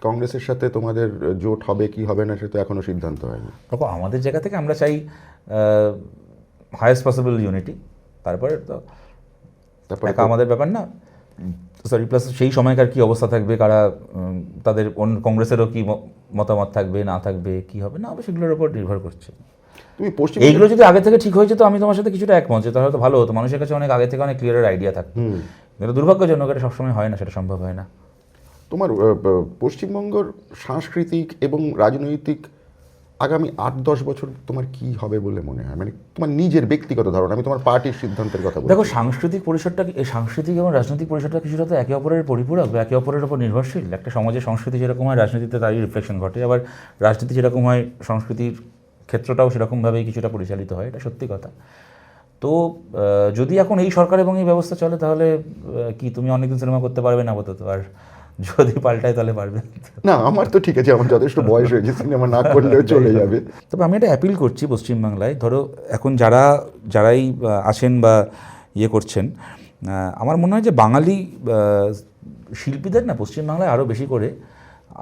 কংগ্রেসের সাথে তোমাদের জোট হবে কি হবে না সেটা এখনো সিদ্ধান্ত হয়নি। দেখো, আমাদের জায়গা থেকে আমরা চাই হায়েস্ট পসিবল ইউনিটি, তারপরে আমাদের ব্যাপার না, সরি, প্লাস সেই সময়কার কী অবস্থা থাকবে, কারা তাদের কংগ্রেসেরও কী মতামত থাকবে, না থাকবে, কী হবে না হবে, সেগুলোর উপর নির্ভর করছে। এইগুলো যদি আগে থেকে ঠিক হয়েছে তো আমি তোমার সাথে কিছুটা একমত, তাহলে হয়তো ভালো হতো, মানুষের কাছে অনেক আগে থেকে অনেক ক্লিয়ারের আইডিয়া থাকতো। কিন্তু দুর্ভাগ্যজনক এটা সবসময় হয় না, সেটা সম্ভব হয় না। তোমার পশ্চিমবঙ্গের সাংস্কৃতিক এবং রাজনৈতিক আগামী 8-10 বছর তোমার কি হবে বলে মনে হয়? মানে তোমার নিজের ব্যক্তিগত ধারণা, আমি তোমার পার্টির সিদ্ধান্তের কথা বলছি। দেখো, সাংস্কৃতিক পরিসরটা, এই সাংস্কৃতিক এবং রাজনৈতিক পরিসরটা কিছুটা তো একে অপরের পরিপূরক, একে অপরের উপর নির্ভরশীল। একটা সমাজের সংস্কৃতি যেরকম হয়, রাজনীতিতে তারই রিফ্লেকশন ঘটে, আবার রাজনীতি যেরকম হয়, সংস্কৃতির ক্ষেত্রটাও সেরকমভাবেই কিছুটা পরিচালিত হয়, এটা সত্যি কথা। তো যদি এখন এই সরকার এবং এই ব্যবস্থা চলে, তাহলে কি তুমি অনেকদিন সিনেমা করতে পারবে না আপাতত, আর যদি পাল্টায় তাহলে পারবে না। আমার তো ঠিক আছে, আমার যথেষ্ট বয়স হয়েছে, সিনেমা না করলেও চলে যাবে। তবে আমি এটা অ্যাপিল করছি পশ্চিমবাংলায়, ধরো এখন যারাই আছেন বা করছেন, আমার মনে হয় যে বাঙালি শিল্পীদের না পশ্চিমবাংলায় আরও বেশি করে,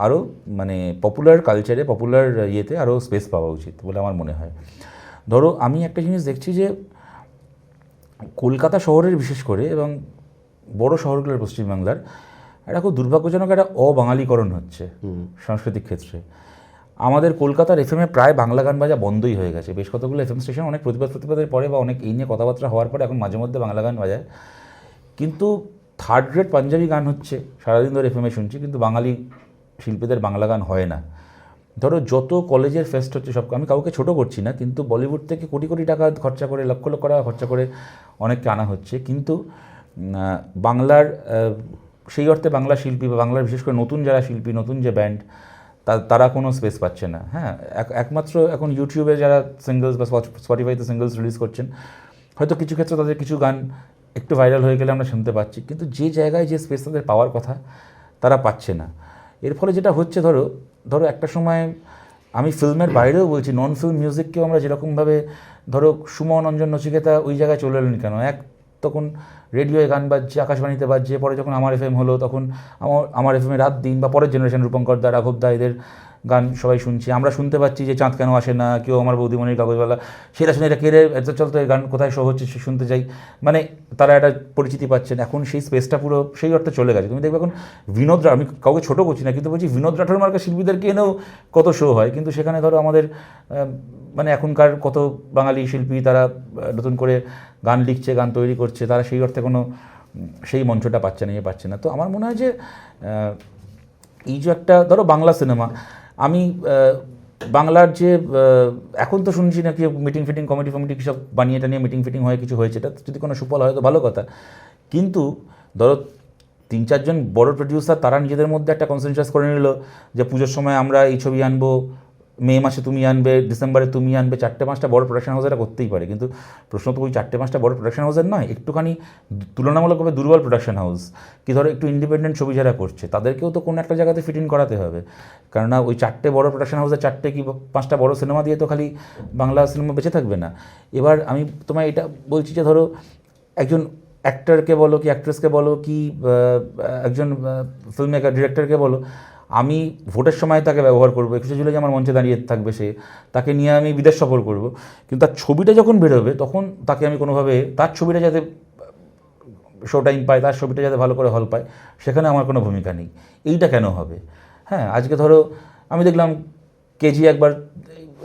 আরও মানে পপুলার কালচারে, পপুলার আরও স্পেস পাওয়া উচিত বলে আমার মনে হয়। ধরো, আমি একটা জিনিস দেখছি যে কলকাতা শহরের বিশেষ করে, এবং বড় শহরগুলোর পশ্চিমবাংলার, এটা খুব দুর্ভাগ্যজনক একটা অবাঙালিকরণ হচ্ছে সাংস্কৃতিক ক্ষেত্রে। আমাদের কলকাতার এফএমে প্রায় বাংলা গান বাজা বন্ধই হয়ে গেছে। বেশ কতগুলো এফএম স্টেশন অনেক প্রতিবাদের পরে বা অনেক এই নিয়ে কথাবার্তা হওয়ার পরে এখন মাঝে মধ্যে বাংলা গান বাজায়, কিন্তু থার্ড গ্রেড পাঞ্জাবি গান হচ্ছে সারাদিন ধরে এফএমে শুনছি, কিন্তু বাঙালি শিল্পীদের বাংলা গান হয় না। ধরো যত কলেজের ফেস্ট হচ্ছে সব, আমি কাউকে ছোট করছি না, কিন্তু বলিউড থেকে কোটি কোটি টাকা খরচা করে, লক্ষ লক্ষ টাকা খরচা করে অনেককে আনা হচ্ছে, কিন্তু বাংলার সেই অর্থে বাংলা শিল্পী বা বাংলার বিশেষ করে নতুন যারা শিল্পী, নতুন যে ব্যান্ড, তারা কোনো স্পেস পাচ্ছে না। হ্যাঁ, একমাত্র এখন ইউটিউবে যারা সিঙ্গলস বা স্পটিফাইতে সিঙ্গলস রিলিজ করছেন, হয়তো কিছু ক্ষেত্রে তাদের কিছু গান একটু ভাইরাল হয়ে গেলে আমরা শুনতে পাচ্ছি, কিন্তু যে জায়গায় যে স্পেস তাদের পাওয়ার কথা তারা পাচ্ছে না। এর ফলে যেটা হচ্ছে, ধরো একটা সময়, আমি ফিল্মের বাইরেও বলছি, নন ফিল্ম মিউজিককেও আমরা যেরকমভাবে, ধরো সুমন, অঞ্জন, নচিকেতা ওই জায়গায় চলে এলেন কেন? তখন রেডিওয়ে গান বাজছে, আকাশবাণীতে বাজছে, পরে যখন আমার এফএম হলো তখন আমার এফএমে রাত দিন, বা পরের জেনারেশন রূপঙ্কর দা, রাঘব দা, এদের গান সবাই শুনছি। আমরা শুনতে পাচ্ছি যে চাঁদ কেন আসে না, কেউ আমার বৌদিমণির কাগজওয়ালা, সেটা শুনে এটা কেড়ে এত চলতো, এই গান কোথায় শো হচ্ছে শুনতে যাই, মানে তারা একটা পরিচিতি পাচ্ছেন। এখন সেই স্পেসটা পুরো সেই অর্থে চলে গেছে। তুমি দেখবে এখন আমি কাউকে ছোটো করছি না, কিন্তু বলছি বিনোদ রাঠোর মার্কা শিল্পীদেরকে এনেও কত শো হয়, কিন্তু সেখানে ধরো আমাদের মানে এখনকার কত বাঙালি শিল্পী তারা নতুন করে গান লিখছে, গান তৈরি করছে, তারা সেই অর্থে কোনো সেই মঞ্চটা পাচ্ছে না। তো আমার মনে হয় যে এই যে একটা, ধরো বাংলা সিনেমা, আমি বাংলার যে এখন তো শুনছি না কি মিটিং ফিটিং, কমিটি সব বানিয়ে নিয়ে মিটিং ফিটিং হয়ে কিছু হয়েছে, এটা যদি কোনো সুফল হয় তো ভালো কথা, কিন্তু ধরো 3-4 জন বড় প্রডিউসার তারা নিজেদের মধ্যে একটা কনসেনসাস করে নিল যে পুজোর সময় আমরা এই ছবি আনবো, মে মাসে তুমি আনবে, ডিসেম্বরে তুমি আনবে, 4-5টা বড় প্রোডাকশন হাউস এটা করতেই পারে, কিন্তু প্রশ্ন তো ওই 4-5টা বড় প্রোডাকশন হাউসের নয়, একটুখানি তুলনামূলকভাবে দুর্বল প্রোডাকশন হাউস, কি ধরো একটু ইন্ডিপেন্ডেন্ট ছবি যারা করছে, তাদেরকেও তো কোনো একটা জায়গাতে ফিট ইন করাতে হবে। কেননা ওই 4টে বড় প্রোডাকশন হাউসে 4টে কি 5টা বড় সিনেমা দিয়ে তো খালি বাংলা সিনেমা বেঁচে থাকবে না। এবার আমি তোমায় এটা বলছি যে ধরো একজন অ্যাক্টরকে বলো কি অ্যাক্ট্রেসকে বলো কি একজন ফিল্ম মেকার ডিরেক্টরকে বলো, আমি ভোটের সময় তাকে ব্যবহার করবো, 21শে জুলাই আমার মঞ্চে দাঁড়িয়ে থাকবে, তাকে নিয়ে আমি বিদেশ সফর করব, কিন্তু তার ছবিটা যখন বেরোবে তখন তাকে আমি কোনোভাবে তার ছবিটা যাতে শো টাইম পায়, তার ছবিটা যাতে ভালো করে হল পায়, সেখানে আমার কোনো ভূমিকা নেই। এইটা কেন হবে? হ্যাঁ, আজকে ধরো আমি দেখলাম কেজি একবার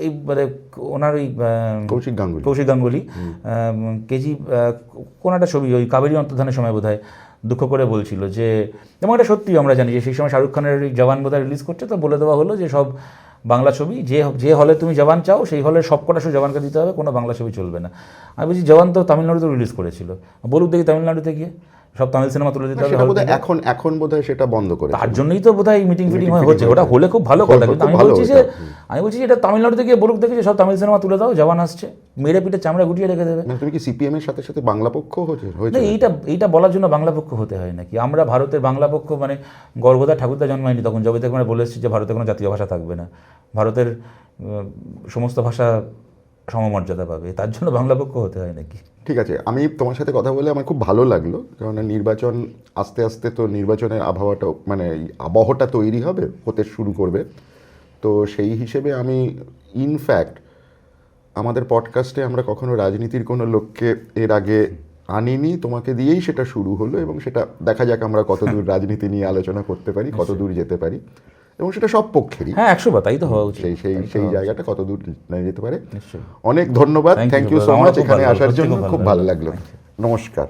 এই মানে ওনার ওই কৌশিক গাঙ্গুলি কেজি কোনো একটা ছবি ওই কাবেরী অন্তর্ধানের সময় বোধহয় দুঃখ করে বলছিল যে, এবং এটা সত্যি আমরা জানি যে সেই সময় শাহরুখ খানের জওয়ান বোধহয় রিলিজ করছে, তো বলে দেওয়া হলো যে সব বাংলা ছবি যে হলে তুমি জওয়ান চাও সেই হলে সব কটা শো জওয়ানকে দিতে হবে, কোনো বাংলা ছবি চলবে না। আমি বলছি জওয়ান তো তামিলনাড়ুতে রিলিজ করেছিল, বলুক দেখি তামিলনাড়ুতে গিয়ে সব তামিল সিনেমা তুলে দিতে হবে। এখন বোধহয় সেটা বন্ধ করে, তার জন্যই তো বোধহয় মিটিং ফিটিং হচ্ছে। ওটা হলে খুব ভালো কথা, কিন্তু আমি বলছি যে এটা তামিলনাড়ুতে গিয়ে বলুক দেখি যে সব তামিল সিনেমা তুলে দাও, জওয়ান আসছে, মেরে পিঠে চামড়া গুটিয়ে রেখে দেবে। তুমি কি সিপিএম এর সাথে সাথে বাংলা পক্ষ হয়েছে? এইটা বলার জন্য বাংলা পক্ষ হতে হয় নাকি? আমরা ভারতের বাংলা পক্ষ, মানে গর্গদা ঠাকুরদা জন্মায়নি তখন, যবে থেকে আমরা বলে এসেছি যে ভারতে কোনো জাতীয় ভাষা থাকবে না, ভারতের সমস্ত ভাষা সমমর্যাদা পাবে, তার জন্য বাংলা পক্ষ হতে হয় নাকি? ঠিক আছে, আমি তোমার সাথে কথা বলে আমার খুব ভালো লাগলো, কারণ নির্বাচন আস্তে আস্তে তো নির্বাচনের আবহটা তৈরি হতে শুরু করবে। তো সেই হিসেবে আমি ইনফ্যাক্ট আমাদের পডকাস্টে আমরা কখনো রাজনীতির কোনো লোককে এর আগে আনিনি, তোমাকে দিয়েই সেটা শুরু হলো, এবং সেটা দেখা যাক আমরা কতদূর রাজনীতি নিয়ে আলোচনা করতে পারি, কতদূর যেতে পারি, এবং সেটা সব পক্ষেরই। হ্যাঁ, 100 তাই তো হওয়া উচিত। সেই জায়গাটা কতদূর নিয়ে যেতে পারে। অনেক ধন্যবাদ, থ্যাংক ইউ সো মাচ এখানে আসার জন্য, খুব ভালো লাগলো। নমস্কার।